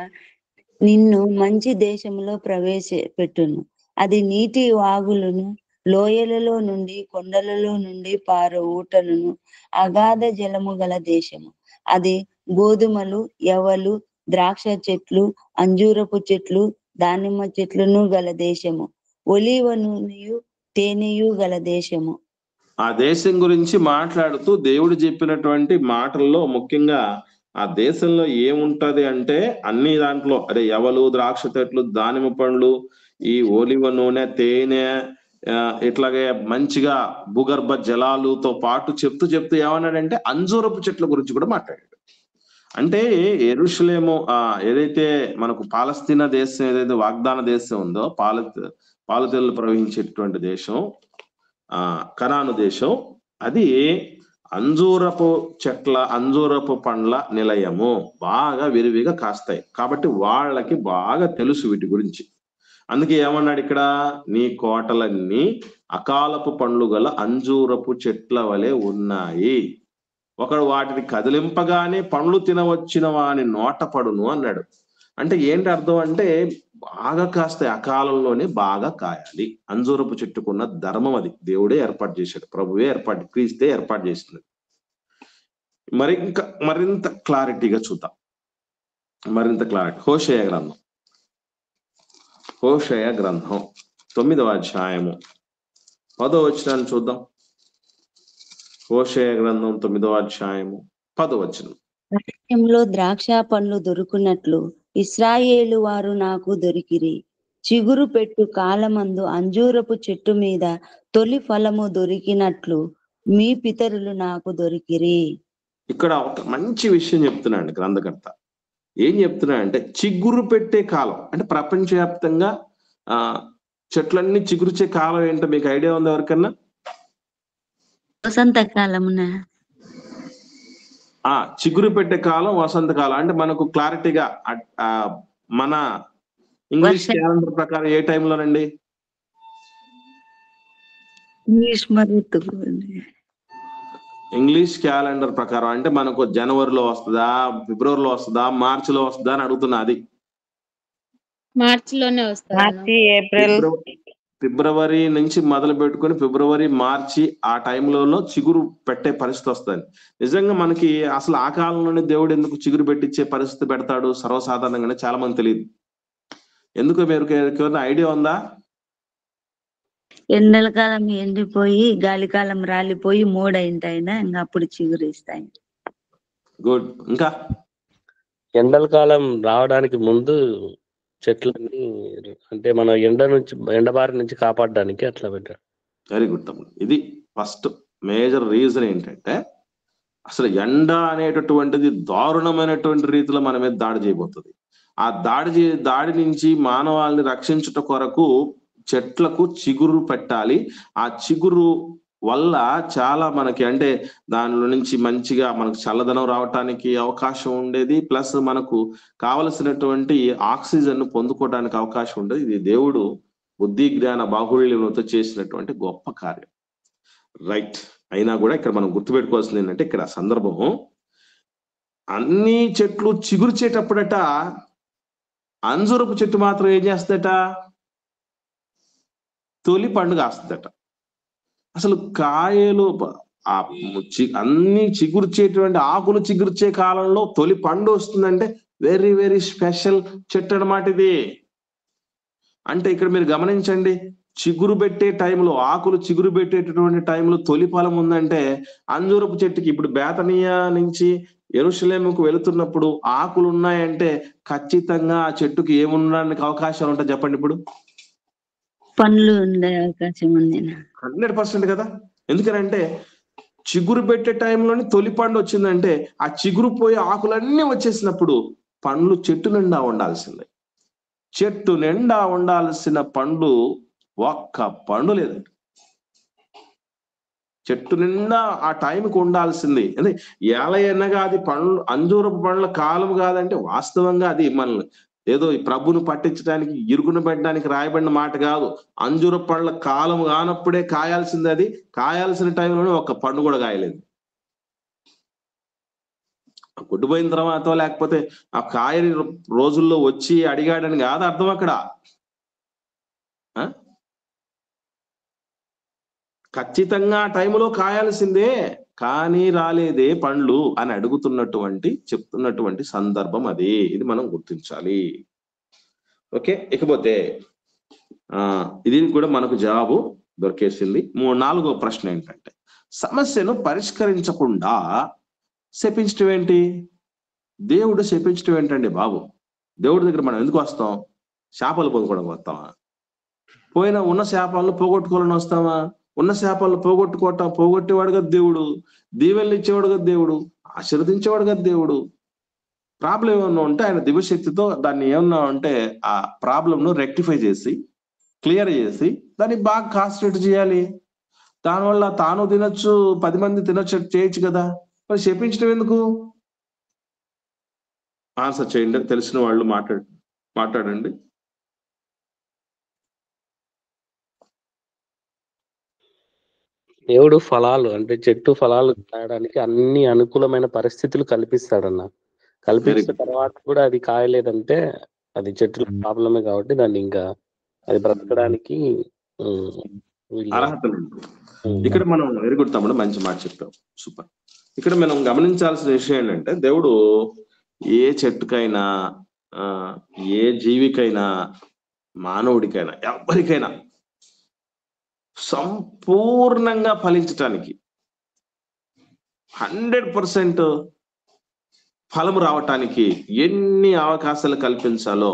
నిన్ను మంచి దేశంలో ప్రవేశపెట్టును. అది నీటి వాగులను, లోయలలో నుండి, కొండలలో నుండి పారు ఊటలను, అగాధ జలము గల దేశము. అది గోధుమలు, యవలు, ద్రాక్ష చెట్లు, అంజూరపు చెట్లు, దానిమ్మ చెట్లను గల దేశము. ఒలీవ నూనెయు తేనెయు గల దేశము. ఆ దేశం గురించి మాట్లాడుతూ దేవుడు చెప్పినటువంటి మాటల్లో ముఖ్యంగా ఆ దేశంలో ఏముంటది అంటే అన్ని దాంట్లో అదే యవలు, ద్రాక్ష చెట్లు, దానిమ్మ పండ్లు, ఈ ఒలివ నూనె, తేనె, ఇట్లాగే మంచిగా భూగర్భ జలాలతో పాటు చెప్తూ ఏమన్నాడంటే అంజూరపు చెట్ల గురించి కూడా మాట్లాడాడు. అంటే యెరూషలేము ఏదైతే మనకు పాలస్తీనా దేశం ఏదైతే వాగ్దాన దేశం ఉందో, పాలతెల్లు ప్రవహించేటువంటి దేశం, కనాను దేశం, అది అంజూరపు చెట్ల, అంజూరపు పండ్ల నిలయము. బాగా విరివిగా కాస్తాయి. కాబట్టి వాళ్ళకి బాగా తెలుసు వీటి గురించి. అందుకే ఏమన్నాడు ఇక్కడ? నీ కోటలన్నీ అకాలపు పండ్లు గల అంజూరపు చెట్ల వలె ఉన్నాయి. ఒకడు వాటిని కదిలింపగానే పండ్లు తినవచ్చిన వాని నోట పడును అన్నాడు. అంటే ఏంటి అర్థం అంటే, బాగా కాస్తాయి, అకాలంలోనే బాగా కాయాలి. అంజూరపు చెట్టుకున్న ధర్మం అది. దేవుడే ఏర్పాటు చేశాడు, ప్రభువే క్రీస్తే ఏర్పాటు చేసినది. మరింత క్లారిటీగా చూద్దాం. మరింత క్లారిటీ హోషేయ గ్రంథం 9వ అధ్యాయము 10వ వచనాన్ని చూద్దాం. హోషేయ గ్రంథం 9వ అధ్యాయము 10వ వచనం. అరణ్యంలో ద్రాక్ష పండ్లు దొరుకున్నట్లు ఇశ్రాయేలు వారు నాకు దొరికిరి. చిగురు పెట్టు కాలమందు అంజూరపు చెట్టు మీద తొలి ఫలము దొరికినట్లు మీ పితరులు నాకు దొరికిరి. ఇక్కడ ఒక మంచి విషయం చెప్తున్నాడు గ్రంథకర్త. ఏం చెప్తున్నాడంటే, చిగురు పెట్టే కాలం అంటే ప్రపంచవ్యాప్తంగా చెట్లన్నీ చిగురుచే కాలం ఏంటో మీకు ఐడియా ఉంది ఎవరికన్నా? వసంతకాలమున. చిగురు పెట్టే కాలం వసంతకాలం. అంటే మనకు క్లారిటీగా మన ఇంగ్లీష్ క్యాలెండర్ ప్రకారం ఏ టైంలోనండి? ఇంగ్లీష్ క్యాలెండర్ ప్రకారం అంటే మనకు జనవరిలో వస్తుందా, ఫిబ్రవరిలో వస్తుందా, మార్చిలో వస్తుందా అని అడుగుతున్నా. అది మార్చిలోనే వస్తుంది. మార్చి, ఏప్రిల్. ఫిబ్రవరి నుంచి మొదలు పెట్టుకొని ఫిబ్రవరి మార్చి ఆ టైంలో చిగురు పెట్టే పరిస్థితి వస్తుంది. నిజంగా మనకి అసలు ఆ కాలంలోనే దేవుడు ఎందుకు చిగురు పెట్టించే పరిస్థితి పెడతాడు సర్వసాధారణంగానే చాలా మంది తెలియదు. ఎందుకు మీరు ఐడియా ఉందా? ఎండల కాలం ఎండిపోయి గాలికాలం రాలిపోయి మూడైంటాయినా ఇంకా అప్పుడు చిగురిస్తాయి. గుడ్. ఇంకా ఎండల కాలం రావడానికి ముందు చెట్లని అంటే మన ఎండబారి నుంచి కాపాడడానికి అట్లా పెట్టాడు. వెరీ గుడ్ తమ్ముడు. ఇది ఫస్ట్ మేజర్ రీజన్ ఏంటంటే అసలు ఎండ అనేటటువంటిది దారుణమైనటువంటి రీతిలో మన మీద దాడి చేయబోతుంది. ఆ దాడి నుంచి మానవాళిని రక్షించుట కొరకు చెట్లకు చిగురు పెట్టాలి. ఆ చిగురు వల్ల చాలా మనకి అంటే దానిలో నుంచి మంచిగా మనకు చల్లదనం రావటానికి అవకాశం ఉండేది. ప్లస్ మనకు కావలసినటువంటి ఆక్సిజన్ పొందుకోవడానికి అవకాశం ఉండేది. ఇది దేవుడు బుద్ధి జ్ఞాన బాహుళ్యంతో చేసినటువంటి గొప్ప కార్యం. రైట్. అయినా కూడా ఇక్కడ మనం గుర్తుపెట్టుకోవాల్సింది ఏంటంటే ఇక్కడ సందర్భం అన్ని చెట్లు చిగురుచేటప్పుడట అంజూరపు చెట్టు మాత్రం ఏం చేస్తుందట? తొలి పండు కాస్తుందట. అసలు కాయలు అన్ని చిగుర్చేటువంటి ఆకులు చిగుర్చే కాలంలో తొలి పండు వస్తుందంటే వెరీ వెరీ స్పెషల్ చెట్టు అన్నమాట ఇది. అంటే ఇక్కడ మీరు గమనించండి, చిగురు పెట్టే టైంలో ఆకులు చిగురు పెట్టేటటువంటి టైంలో తొలి ఫలం ఉందంటే అంజూరపు చెట్టుకి ఇప్పుడు బేతనియా నుంచి యెరూషలేముకు వెళుతున్నప్పుడు ఆకులు ఉన్నాయంటే ఖచ్చితంగా ఆ చెట్టుకి ఏముండడానికి అవకాశాలు ఉంటాయి చెప్పండి? ఇప్పుడు పండ్లు ఉండే అవకాశం ఉంది. 100% కదా. ఎందుకనంటే చిగురు పెట్టే టైంలోని తొలి పండు వచ్చిందంటే ఆ చిగురు పోయి ఆకులన్నీ వచ్చేసినప్పుడు పండ్లు చెట్టు నిండా ఉండాల్సిందే. చెట్టు నిండా ఉండాల్సిన పండు ఒక్క పండు లేదండి. చెట్టు నిండా ఆ టైంకి ఉండాల్సింది. అంటే ఎలయనగా అది పండ్లు అంజూరపు పండ్ల కాలం కాదంటే వాస్తవంగా అది మనల్ని ఏదో ఈ ప్రభును పట్టించడానికి ఇరుగును పెట్టడానికి రాయబడిన మాట కాదు. అంజూరపు పండ్ల కాలం కానప్పుడే కాయాల్సింది. అది కాయాల్సిన టైంలోనే ఒక్క పండు కూడా కాయలేదు. కొట్టుపోయిన తర్వాత లేకపోతే ఆ కాయని రోజుల్లో వచ్చి అడిగాడని కాదు అర్థం అక్కడ. ఖచ్చితంగా ఆ టైంలో కాయాల్సిందే, కానీ రాలేదే పండ్లు అని చెప్తున్నటువంటి సందర్భం అది. ఇది మనం గుర్తించాలి. ఓకే. ఇకపోతే ఇది కూడా మనకు జవాబు దొరికేసింది. 4వ ప్రశ్న ఏంటంటే సమస్యను పరిష్కరించకుండా శపించడం ఏంటి? దేవుడు శపించడం ఏంటండి బాబు? దేవుడి దగ్గర మనం ఎందుకు వస్తాం? శాపాలు పొందుకోవడానికి వస్తామా? ఉన్న శాపాలను పోగొట్టుకోవాలని వస్తామా? ఉన్న శాపాలను పోగొట్టేవాడు కదా దేవుడు. దీవెనలు ఇచ్చేవాడు కదా దేవుడు. ఆశీర్వదించేవాడు కదా దేవుడు. ప్రాబ్లం ఏమన్నా ఉంటే ఆయన దివ్యశక్తితో దాన్ని ఏమన్నా ఉంటే ఆ ప్రాబ్లం ను రెక్టిఫై చేసి క్లియర్ చేసి దాన్ని బాగా కాన్సన్ట్రేట్ చేయాలి. దానివల్ల తాను తినొచ్చు, 10 మంది తినొచ్చు, చేయొచ్చు కదా. మరి శపించడం ఎందుకు? ఆన్సర్ చేయండి. తెలిసిన వాళ్ళు మాట్లాడండి. దేవుడు ఫలాలు అంటే చెట్టు ఫలాలు కాయడానికి అన్ని అనుకూలమైన పరిస్థితులు కల్పిస్తాడన్న. కల్పించిన తర్వాత కూడా అది కాయలేదంటే అది చెట్టు ప్రాబ్లమే కాబట్టి దాన్ని ఇంకా అది బ్రతకడానికి అర్హత లేదు. ఇక్కడ మనం ఎరుగుతామని మంచి మాట చెప్పాం. సూపర్. ఇక్కడ మనం గమనించాల్సిన విషయం ఏంటంటే దేవుడు ఏ చెట్టుకైనా ఏ జీవికైనా మానవుడికైనా ఎవరికైనా సంపూర్ణంగా ఫలించటానికి 100% ఫలము రావటానికి ఎన్ని అవకాశాలు కల్పించాలో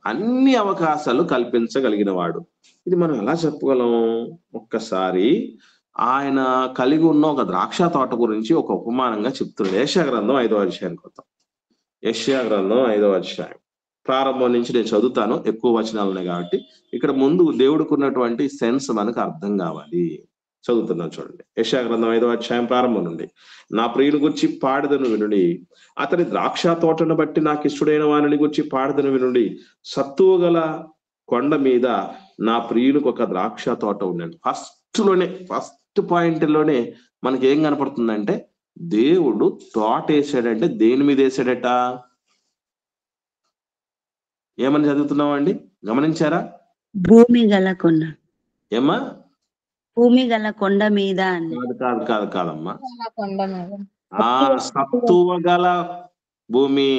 అన్ని అవకాశాలు కల్పించగలిగిన వాడు. ఇది మనం ఎలా చెప్పగలం? ఒక్కసారి ఆయన కలిగి ఉన్న ఒక ద్రాక్ష తోట గురించి ఒక ఉపమానంగా చెప్తున్నాడు. యెషయా గ్రంథం 5వ అధ్యాయానికి వద్దాం. యెషయా గ్రంథం 5వ అధ్యాయం ప్రారంభం నుంచి నేను చదువుతాను. ఎక్కువ వచనాలు ఉన్నాయి కాబట్టి ఇక్కడ ముందు దేవుడికి ఉన్నటువంటి సెన్స్ మనకు అర్థం కావాలి. చదువుతున్నాను చూడండి. యెషయా గ్రంథం 5వ అధ్యాయం ప్రారంభం నుండి. నా ప్రియుని గురించి పాడదను వినుడి, అతని ద్రాక్ష తోటను బట్టి నాకు ఇష్టడైన వారిని గురించి పాడదను వినుడి. సత్తువ గల కొండ మీద నా ప్రియునికి ఒక ద్రాక్ష తోట ఉండండి. ఫస్ట్ పాయింట్ లోనే మనకి ఏం కనపడుతుందంటే దేవుడు తోట వేసాడంటే దేని మీద వేసాడట? ఏమని చదువుతున్నాం అండి? గమనించారా? భూమి గల కొండ. ఏమ్మా? భూమి గల కొండ మీద అని. కాదమ్మా. కొండ మీద. ఆ సత్తువ గల భూమి.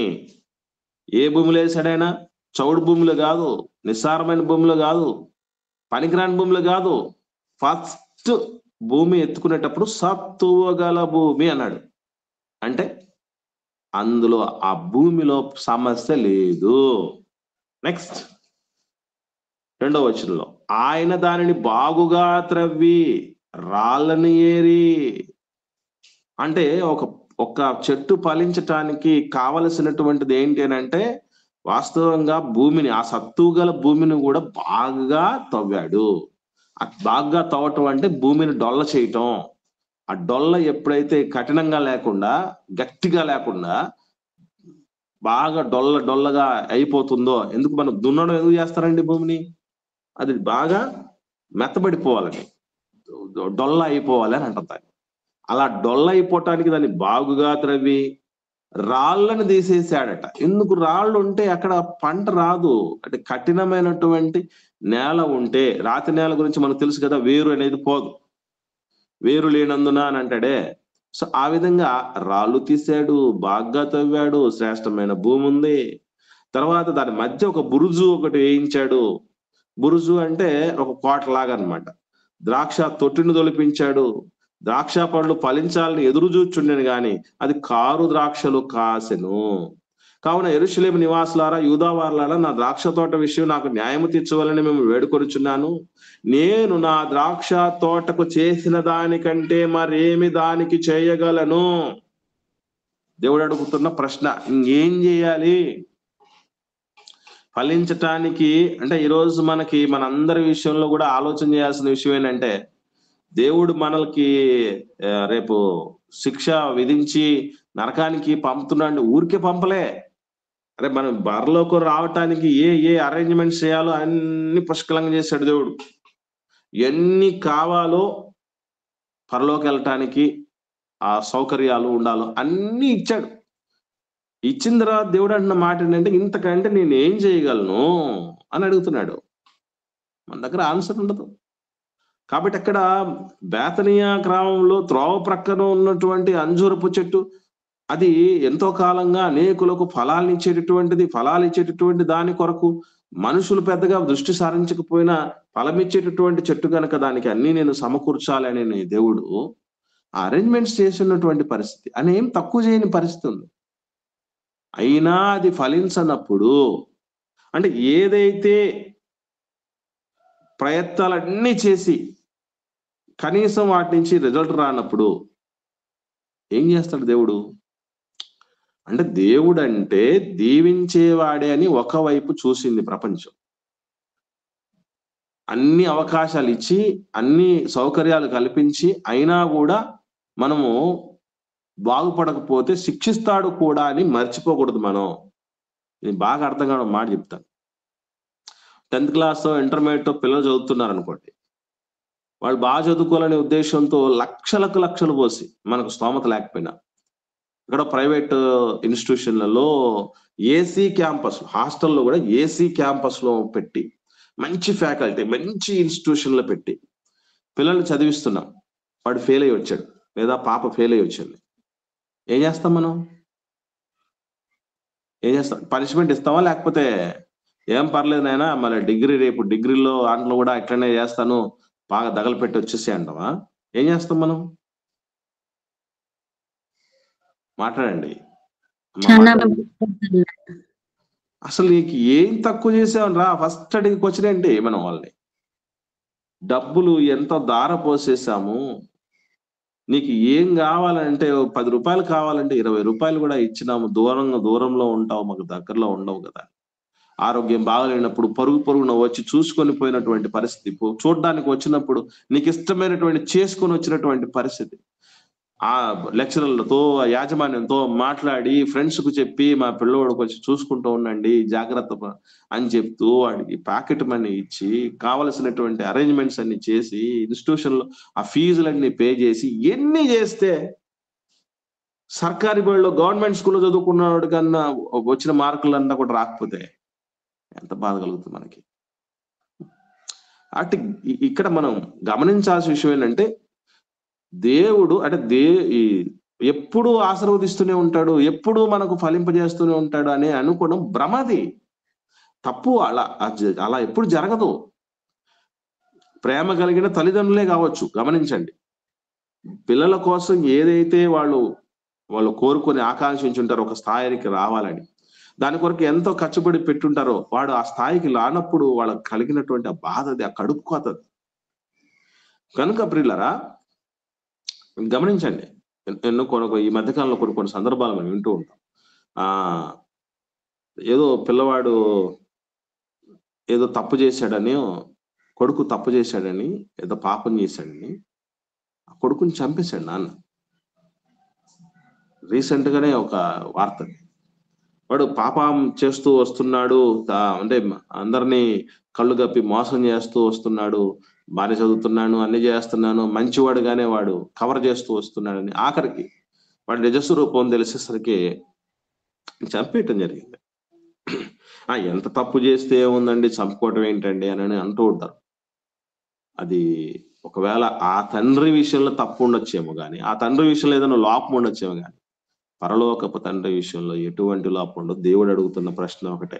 ఏ భూమిలో వేసాడైనా? చౌడు భూమిలో కాదు, నిస్సారమైన భూమిలో కాదు, పనికిరాని భూమిలో కాదు. ఫస్ట్ భూమి ఎత్తుకునేటప్పుడు సత్తువ గల భూమి అన్నాడు. అంటే అందులో ఆ భూమిలో సమస్య లేదు. నెక్స్ట్ 2వ వచనంలో, ఆయన దానిని బాగుగా త్రవ్వి రాళ్ళని ఏరి. అంటే ఒక చెట్టు ఫలించటానికి కావలసినటువంటిది ఏంటి అని అంటే, వాస్తవంగా భూమిని, ఆ సత్తువు గల భూమిని కూడా బాగా తవ్వాడు. బాగా తవ్వటం అంటే భూమిని డొల్ల చేయటం. ఆ డొల్ల ఎప్పుడైతే కఠినంగా లేకుండా, గట్టిగా లేకుండా బాగా డొల్లగా అయిపోతుందో, ఎందుకు మనం దున్నడం ఎందుకు చేస్తారండి భూమిని? అది బాగా మెత్తబడిపోవాలని, డొల్ల అయిపోవాలి అని అంటారు. అలా డొల్ల అయిపోవటానికి దాన్ని బాగుగా త్రవ్వి రాళ్ళను తీసేసాడట. ఎందుకు? రాళ్ళు ఉంటే అక్కడ పంట రాదు. అంటే కఠినమైనటువంటి నేల ఉంటే, రాతి నేల గురించి మనకు తెలుసు కదా, వేరు అనేది పోదు, వేరు లేనందున అని అంటాడే. సో ఆ విధంగా రాళ్ళు తీసాడు, బాగా తవ్వాడు, శ్రేష్టమైన భూమి ఉంది. తర్వాత దాని మధ్య ఒక బురుజు ఒకటి వేయించాడు. బురుజు అంటే ఒక కోటలాగా అన్నమాట. ద్రాక్ష తొట్టిని తొలిపించాడు. ద్రాక్ష పండ్లు ఫలించాలని ఎదురు చూచుండెను గాని అది కారు ద్రాక్షలు కాసెను. కావున యెరూషలేము నివాసులారా, యూదావారులారా, నా ద్రాక్ష తోట విషయం నాకు న్యాయము తీర్చవాలని మేము వేడుకొనుచున్నాను. నేను నా ద్రాక్ష తోటకు చేసిన దానికంటే మరేమి దానికి చేయగలను? దేవుడు అడుగుతున్న ప్రశ్న. ఇంకేం చేయాలి ఫలించటానికి? అంటే ఈరోజు మనందరి విషయంలో కూడా ఆలోచన చేయాల్సిన విషయం ఏంటంటే, దేవుడు మనకి రేపు శిక్ష విధించి నరకానికి పంపుతున్నాడు. ఊరికే పంపలే. అరే మనం బరిలోకి రావటానికి ఏ అరేంజ్మెంట్స్ చేయాలో అన్ని పుష్కలంగా చేశాడు దేవుడు. ఎన్ని కావాలో పరలోకి వెళ్ళటానికి ఆ సౌకర్యాలు ఉండాలో అన్ని ఇచ్చాడు. ఇచ్చిన తర్వాత దేవుడు అంటున్న మాట ఏంటంటే, ఇంతకంటే నేను ఏం చేయగలను అని అడుగుతున్నాడు. మన దగ్గర ఆన్సర్ ఉండదు. కాబట్టి అక్కడ బేతనియా గ్రామంలో త్రోవ ప్రక్కన ఉన్నటువంటి అంజూరపు చెట్టు, అది ఎంతో కాలంగా అనేకులకు ఫలాలు ఇచ్చేటటువంటి దాని కొరకు మనుషులు పెద్దగా దృష్టి సారించకపోయినా ఫలమిచ్చేటటువంటి చెట్టు కనుక దానికి అన్ని నేను సమకూర్చాలి అని దేవుడు అరేంజ్మెంట్స్ చేసినటువంటి పరిస్థితి. అని ఏం తక్కువ చేయని పరిస్థితి ఉంది. అయినా అది ఫలించనప్పుడు, అంటే ఏదైతే ప్రయత్నాలన్నీ చేసి కనీసం వాటి నుంచి రిజల్ట్ రానప్పుడు ఏం చేస్తాడు దేవుడు? అంటే దేవుడు అంటే దీవించేవాడే అని ఒకవైపు చూసింది ప్రపంచం. అన్ని అవకాశాలు ఇచ్చి, అన్ని సౌకర్యాలు కల్పించి, అయినా కూడా మనము బాగుపడకపోతే శిక్షిస్తాడు కూడా అని మర్చిపోకూడదు. మనం ఇది బాగా అర్థం కావడం మాట చెప్తాను. 10th క్లాస్ ఇంటర్మీడియట్ పిల్లలు చదువుతున్నారు అనుకోండి, వాళ్ళు బాగా చదువుకోవాలనే ఉద్దేశంతో లక్షలు పోసి, మనకు స్తోమత లేకపోయినా ఇక్కడ ప్రైవేట్ ఇన్స్టిట్యూషన్లలో ఏసీ క్యాంపస్, హాస్టల్లో కూడా ఏసీ క్యాంపస్ లో పెట్టి, మంచి ఫ్యాకల్టీ, మంచి ఇన్స్టిట్యూషన్లో పెట్టి పిల్లల్ని చదివిస్తున్నాం. వాడు ఫెయిల్ అయ్యి వచ్చాడు లేదా పాప ఫెయిల్ అయ్యి వచ్చింది. ఏం చేస్తాం మనం? ఏం చేస్తాం? పనిష్మెంట్ ఇస్తామా? లేకపోతే ఏం పర్లేదు నాయనా, మళ్ళీ రేపు డిగ్రీలో దాంట్లో కూడా ఇట్లనే చేస్తాను, బాగా దగలపెట్టి వచ్చేసి అంటావా? ఏం చేస్తాం మనం? మాట్లాడండి. అసలు నీకు ఏం తక్కువ చేసావని రా ఫస్ట్ అడిగి క్వశ్చన్ ఏంటి? మనం వాళ్ళని డబ్బులు ఎంత దార పోసేసాము, నీకు ఏం కావాలంటే 10 రూపాయలు కావాలంటే 20 రూపాయలు కూడా ఇచ్చినాము. దూరంలో ఉంటావు, మాకు దగ్గరలో ఉండవు కదా. ఆరోగ్యం బాగలేనప్పుడు పరుగున వచ్చి చూసుకొని పోయినటువంటి పరిస్థితి, చూడడానికి వచ్చినప్పుడు నీకు ఇష్టమైనటువంటి చేసుకొని వచ్చినటువంటి పరిస్థితి, ఆ లెక్చరర్లతో, యాజమాన్యంతో మాట్లాడి, ఫ్రెండ్స్ కు చెప్పి మా పిల్లవాడికి వచ్చి చూసుకుంటూ ఉండండి జాగ్రత్త అని చెప్తూ వాడికి ప్యాకెట్ మనీ ఇచ్చి, కావలసినటువంటి అరేంజ్మెంట్స్ అన్ని చేసి, ఇన్స్టిట్యూషన్ లో ఆ ఫీజులన్నీ పే చేసి, ఎన్ని చేస్తే సర్కారీ బడిలో గవర్నమెంట్ స్కూల్లో చదువుకున్నవాడు కన్నా వచ్చిన మార్కులన్నా కూడా రాకపోతే ఎంత బాధ కలుగుతుంది మనకి? అటు ఇక్కడ మనం గమనించాల్సిన విషయం ఏంటంటే దేవుడు అంటే ఎప్పుడు ఆశీర్వదిస్తూనే ఉంటాడు, ఎప్పుడు మనకు ఫలింపజేస్తూనే ఉంటాడు అని అనుకోవడం భ్రమది, తప్పు. అలా ఎప్పుడు జరగదు. ప్రేమ కలిగిన తల్లిదండ్రులే కావచ్చు, గమనించండి, పిల్లల కోసం ఏదైతే వాళ్ళు కోరుకొని ఆకాంక్షించుంటారో ఒక స్థాయికి రావాలని, దాని కొరకు ఎంతో ఖర్చుపడి పెట్టుంటారో వాడు ఆ స్థాయికి రానప్పుడు వాళ్ళకి కలిగినటువంటి ఆ బాధ, అది ఆ కడుపు కోతది. కనుక ప్రియులరా గమనించండి, ఈ మధ్యకాలంలో కొన్ని సందర్భాలు మనం వింటూ ఉంటాం. ఏదో పిల్లవాడు ఏదో తప్పు చేశాడని, కొడుకు తప్పు చేశాడని, ఏదో పాపం చేశాడని ఆ కొడుకుని చంపేశాడు నాన్న. రీసెంట్ గానే ఒక వార్త. వాడు పాపం చేస్తూ వస్తున్నాడు, అంటే అందరినీ కళ్ళు గప్పి మోసం చేస్తూ వస్తున్నాడు, బాగా చదువుతున్నాను, అన్ని చేస్తున్నాను, మంచివాడుగానే వాడు కవర్ చేస్తూ వస్తున్నాడని ఆఖరికి వాడి నిజస్వరూపం తెలిసేసరికి చంపేయటం జరిగింది. ఎంత తప్పు చేస్తే ఏముందండి, చంపుకోవటం ఏంటండి అని అంటూ ఉంటారు. అది ఒకవేళ ఆ తండ్రి విషయంలో తప్పు ఉండొచ్చేమో కానీ, ఆ తండ్రి విషయంలో ఏదైనా లోపం ఉండొచ్చేమో కానీ, పరలోకపు తండ్రి విషయంలో ఎటువంటి లోపం ఉండదు. దేవుడు అడుగుతున్న ప్రశ్న ఒకటే,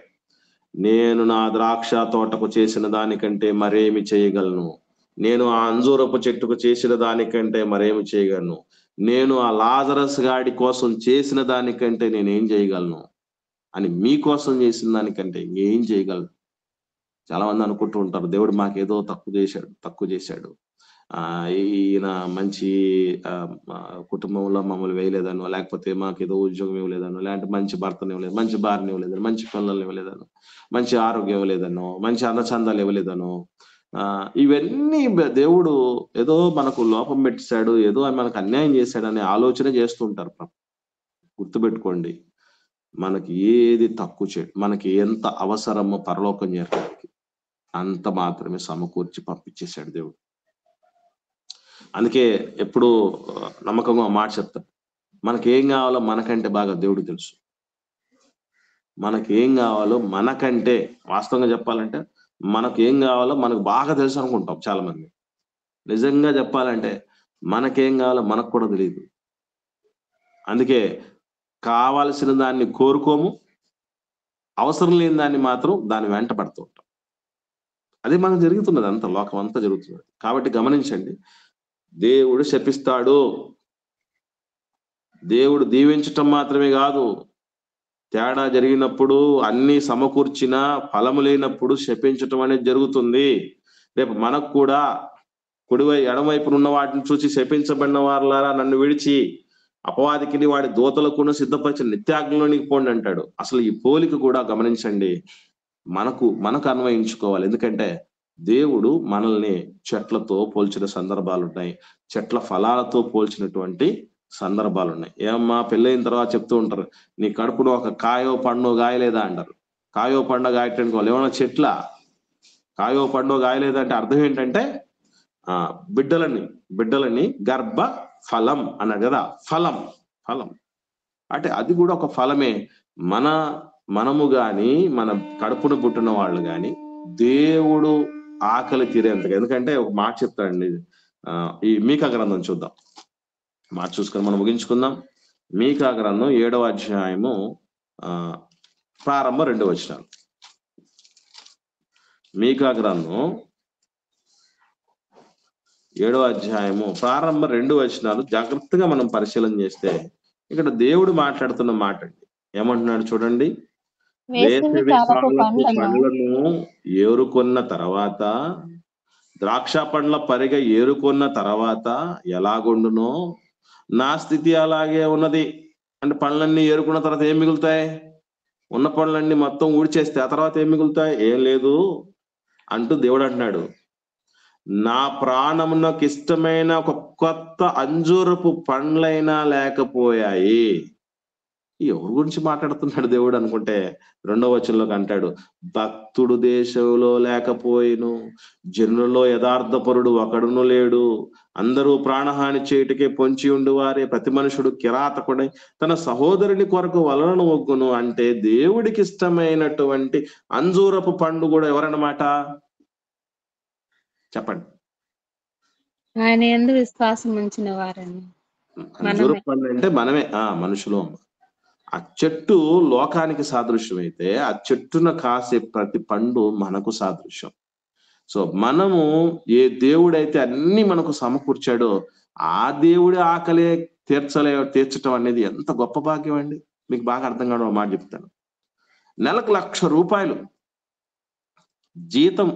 నేను నా ద్రాక్ష తోటకు చేసిన దానికంటే మరేమి చేయగలను? నేను ఆ అంజూరపు చెట్టుకు చేసిన దానికంటే మరేమి చేయగలను? నేను ఆ లాజరస్ గాడి కోసం చేసిన దానికంటే నేనేం చేయగలను అని, మీకోసం చేసిన దానికంటే ఏం చేయగలను? చాలా మంది అనుకుంటూ ఉంటారు, దేవుడు మాకేదో తక్కువ చేశాడు, ఈయన మంచి కుటుంబంలో మమ్మల్ని వేయలేదనో, లేకపోతే మాకేదో ఉద్యోగం ఇవ్వలేదనో, లేదంటే మంచి భర్తను ఇవ్వలేదు, మంచి భార్యను ఇవ్వలేదనో, మంచి పిల్లల్ని ఇవ్వలేదనో, మంచి ఆరోగ్యం ఇవ్వలేదనో, మంచి అందచందాలు ఇవ్వలేదనో, ఇవన్నీ దేవుడు ఏదో మనకు లోపం పెట్టాడు, ఏదో మనకు అన్యాయం చేశాడనే ఆలోచన చేస్తూ ఉంటారు. గుర్తుపెట్టుకోండి, మనకి ఏది తక్కువ చేయడు, మనకి ఎంత అవసరమో పరలోకం చేరడానికి అంత మాత్రమే సమకూర్చి పంపించేశాడు దేవుడు. అందుకే ఎప్పుడు నమ్మకంగా మాట చెప్తాను, మనకేం కావాలో మనకంటే బాగా దేవుడు తెలుసు. మనకేం కావాలో మనకంటే, వాస్తవంగా చెప్పాలంటే మనకేం కావాలో మనకు బాగా తెలుసు అనుకుంటాం చాలా మంది. నిజంగా చెప్పాలంటే మనకేం కావాలో మనకు కూడా తెలియదు. అందుకే కావాల్సిన దాన్ని కోరుకోము, అవసరం లేని దాన్ని మాత్రం దాని వెంట పడుతూ ఉంటాం. అదే మనకు జరుగుతున్నది, అంత లోకం అంతా జరుగుతున్నది. కాబట్టి గమనించండి, దేవుడు శపిస్తాడు. దేవుడు దీవించటం మాత్రమే కాదు, తేడా జరిగినప్పుడు అన్ని సమకూర్చిన ఫలము లేనప్పుడు శపించటం అనేది జరుగుతుంది. రేపు మనకు కూడా ఎడమవైపున ఉన్న వాటిని చూసి శపించబడిన వారులారా నన్ను విడిచి అపవాదికిని వాడి దూతలకు సిద్ధపరిచిన నిత్యాగ్నిలోనికి పోండి అంటాడు. అసలు ఈ పోలిక కూడా గమనించండి, మనకు అన్వయించుకోవాలి. ఎందుకంటే దేవుడు మనల్ని చెట్లతో పోల్చిన సందర్భాలు ఉన్నాయి, చెట్ల ఫలాలతో పోల్చినటువంటి సందర్భాలు ఉన్నాయి. ఏమమ్మా పెళ్ళైన తర్వాత చెప్తూ ఉంటారు, నీ కడుపులో ఒక కాయో పండో గాయలేదా అంటారు. కాయో పండో గాయటానికి వాళ్ళు ఏమన్నా చెట్ల? కాయో పండో గాయలేదంటే అర్థం ఏంటంటే బిడ్డలని గర్భ ఫలం అన్నాడు కదా, ఫలం అంటే అది కూడా ఒక ఫలమే. మనము గాని, మన కడుపును పుట్టిన వాళ్ళు గాని దేవుడు ఆకలి తీరేంతగా. ఎందుకంటే ఒక మాట చెప్తాడండి, ఈ మీకా గ్రంథం చూద్దాం, మాట చూసుకొని మనం ముగించుకుందాం. మీకా గ్రంథం 7వ అధ్యాయము ప్రారంభ 2 వచనాలు. మీకా గ్రంథం 7వ అధ్యాయము ప్రారంభ 2 వచనాలు జాగ్రత్తగా మనం పరిశీలన చేస్తే ఇక్కడ దేవుడు మాట్లాడుతున్న మాట అండి. ఏమంటున్నాడు చూడండి, వేసవి కాలపు పండ్లను ఏరుకున్న తర్వాత, ద్రాక్ష పండ్ల పరిగ ఏరుకున్న తర్వాత ఎలాగుండునో నా స్థితి అలాగే ఉన్నది. అంటే పళ్ళన్నీ ఏరుకున్న తర్వాత ఏం మిగులుతాయి? ఉన్న పళ్ళన్నీ మొత్తం ఊడ్చేస్తే ఆ తర్వాత ఏం మిగులుతాయి? ఏం లేదు అంటూ దేవుడు అంటున్నాడు, నా ప్రాణమునకు ఇష్టమైన ఒక కొత్త అంజూరపు పండ్లైనా లేకపోయాయి. ఎవరి గురించి మాట్లాడుతున్నాడు దేవుడు అనుకుంటే 2వ వచనంలోకి అంటాడు, భక్తుడు దేశంలో లేకపోయిను, జనులలో యథార్థపరుడు ఒకడును లేడు, అందరూ ప్రాణహాని చేయుటకే పొంచి ఉండు వారే, ప్రతి మనుషుడు కిరాతకుడై తన సహోదరుని కొరకు వలనను ఒగ్గును. అంటే దేవుడికి ఇష్టమైనటువంటి అంజూరపు పండు కూడా ఎవరన్నమాట? చెప్పండి. ఆయన యందు విశ్వాసం ఉంచిన వారని అంజూరపు పండు అంటే మనమే మనుషులు. ఆ చెట్టు లోకానికి సాదృశ్యం అయితే ఆ చెట్టున కాసే ప్రతి పండు మనకు సాదృశ్యం. సో మనము ఏ దేవుడైతే అన్ని మనకు సమకూర్చాడో ఆ దేవుడి ఆకలే తీర్చటం అనేది ఎంత గొప్ప భాగ్యం అండి. మీకు బాగా అర్థం కావడం ఒక మాట చెప్తాను. నెలకు ₹1,00,000 జీతం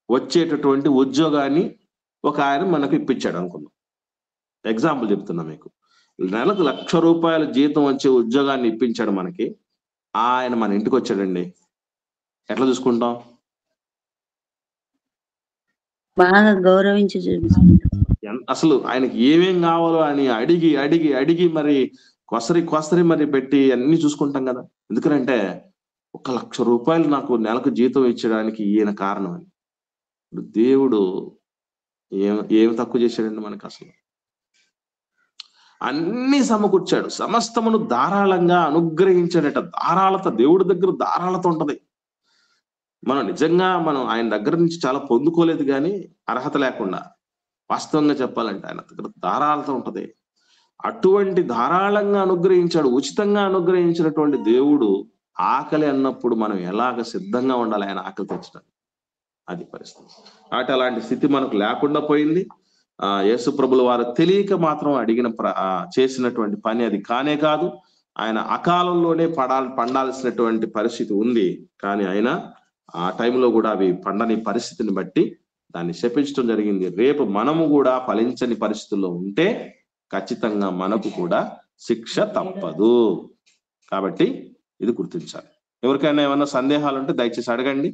వచ్చేటటువంటి ఉద్యోగాన్ని ఒక ఆయన మనకు ఇప్పించాడు అనుకుందాం. ఎగ్జాంపుల్ చెప్తున్నా మీకు. నెలకు ₹1,00,000 జీతం వచ్చే ఉద్యోగాన్ని ఇప్పించాడు మనకి. ఆయన మన ఇంటికి వచ్చాడండి. ఎట్లా చూసుకుంటాం? బాగా గౌరవించి చూపిస్తుంటాం. అసలు ఆయనకి ఏమేం కావాలో అని అడిగి అడిగి అడిగి మరి కొసరి మరి పెట్టి అన్ని చూసుకుంటాం కదా. ఎందుకంటే ₹1,00,000 నాకు నెలకు జీతం ఇచ్చడానికి ఈయన కారణం అని. దేవుడు ఏమి తక్కువ చేశాడండి మనకు? అసలు అన్ని సమకూర్చాడు, సమస్తమును ధారాళంగా అనుగ్రహించాడట. ధారాళత, దేవుడి దగ్గర ధారాళత ఉంటది. మనం నిజంగా ఆయన దగ్గర నుంచి చాలా పొందుకోలేదు కానీ అర్హత లేకుండా. వాస్తవంగా చెప్పాలంటే ఆయన దగ్గర ధారాళత ఉంటది. అటువంటి ధారాళంగా అనుగ్రహించాడు, ఉచితంగా అనుగ్రహించినటువంటి దేవుడు ఆకలి అన్నప్పుడు మనం ఎలాగ సిద్ధంగా ఉండాలి ఆయన ఆకలి తెచ్చడానికి? అది పరిస్థితి. కాబట్టి అలాంటి స్థితి మనకు లేకుండా పోయింది. యేసు ప్రభుల వారు తెలియక మాత్రం చేసినటువంటి పని అది కానే కాదు. ఆయన అకాలంలోనే పండాల్సినటువంటి పరిస్థితి ఉంది. కానీ ఆయన ఆ టైంలో కూడా అవి పండని పరిస్థితిని బట్టి దాన్ని శపించడం జరిగింది. రేపు మనము కూడా ఫలించని పరిస్థితుల్లో ఉంటే ఖచ్చితంగా మనకు కూడా శిక్ష తప్పదు. కాబట్టి ఇది గుర్తించాలి. ఎవరికైనా ఏమైనా సందేహాలు ఉంటే దయచేసి అడగండి.